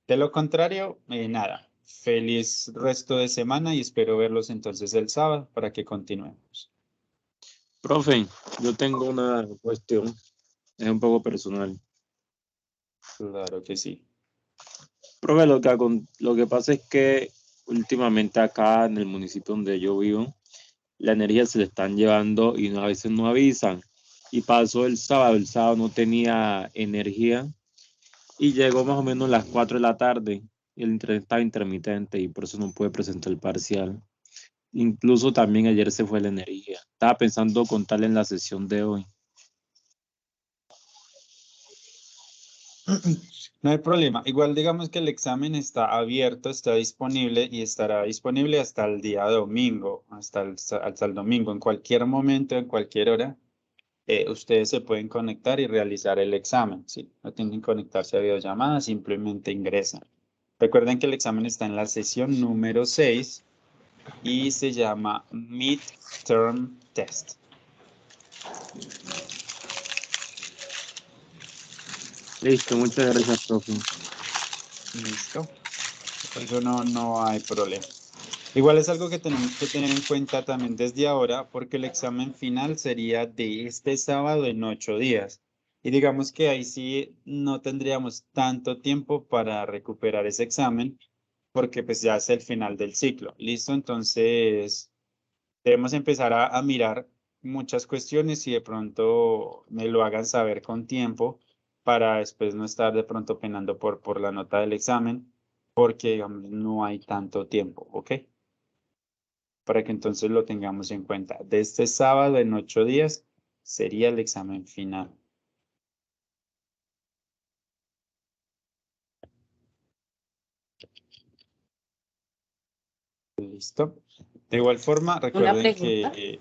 De lo contrario, nada. Feliz resto de semana y espero verlos entonces el sábado para que continuemos. Profe, yo tengo una cuestión, es un poco personal. Claro que sí. Profe, lo que pasa es que últimamente acá en el municipio donde yo vivo, la energía se le están llevando y a veces no avisan. Y pasó el sábado no tenía energía y llegó más o menos a las 4 de la tarde. Y el internet estaba intermitente y por eso no pude presentar el parcial. Incluso también ayer se fue la energía. Estaba pensando contarle en la sesión de hoy. No hay problema. Igual digamos que el examen está abierto, está disponible y estará disponible hasta el día domingo, hasta el domingo. En cualquier momento, en cualquier hora, ustedes se pueden conectar y realizar el examen. ¿Sí? No tienen que conectarse a videollamada, simplemente ingresan. Recuerden que el examen está en la sesión número 6 y se llama Midterm Test. Listo, muchas gracias, profe. Listo. Eso no hay problema. Igual es algo que tenemos que tener en cuenta también desde ahora, porque el examen final sería de este sábado en 8 días. Y digamos que ahí sí no tendríamos tanto tiempo para recuperar ese examen, porque pues ya es el final del ciclo. ¿Listo? Entonces, debemos empezar a mirar muchas cuestiones y de pronto me lo hagan saber con tiempo para después no estar de pronto penando por la nota del examen, porque digamos, no hay tanto tiempo, ¿ok? Para que entonces lo tengamos en cuenta. De este sábado en 8 días sería el examen final. Listo. De igual forma, recuerden que...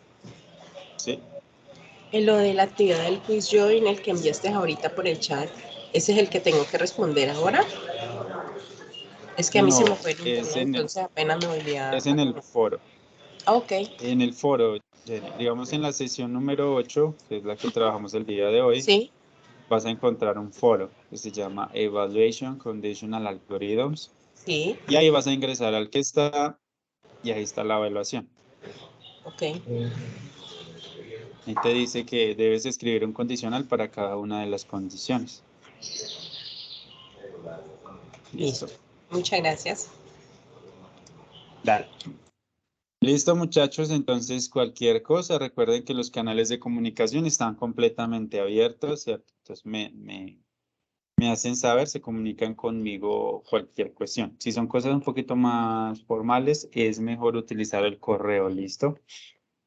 sí. En lo de la actividad del quiz join, el que enviaste ahorita por el chat, ¿ese es el que tengo que responder ahora? Es que a mí se me fue el internet, entonces apenas me volví a... Es en el foro. Ok. En el foro, Jenny, digamos en la sesión número 8, que es la que trabajamos el día de hoy, sí, vas a encontrar un foro que se llama Evaluation Conditional Algorithms. Sí. Y ahí vas a ingresar al que está y ahí está la evaluación. Ok. Y te dice que debes escribir un condicional para cada una de las condiciones. Listo. Muchas gracias. Dale. Listo, muchachos. Entonces, cualquier cosa, recuerden que los canales de comunicación están completamente abiertos, ¿cierto? Entonces, me hacen saber, se comunican conmigo cualquier cuestión. Si son cosas un poquito más formales, es mejor utilizar el correo, ¿listo?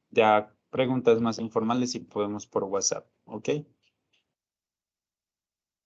Ya preguntas más informales si podemos por WhatsApp, ¿ok?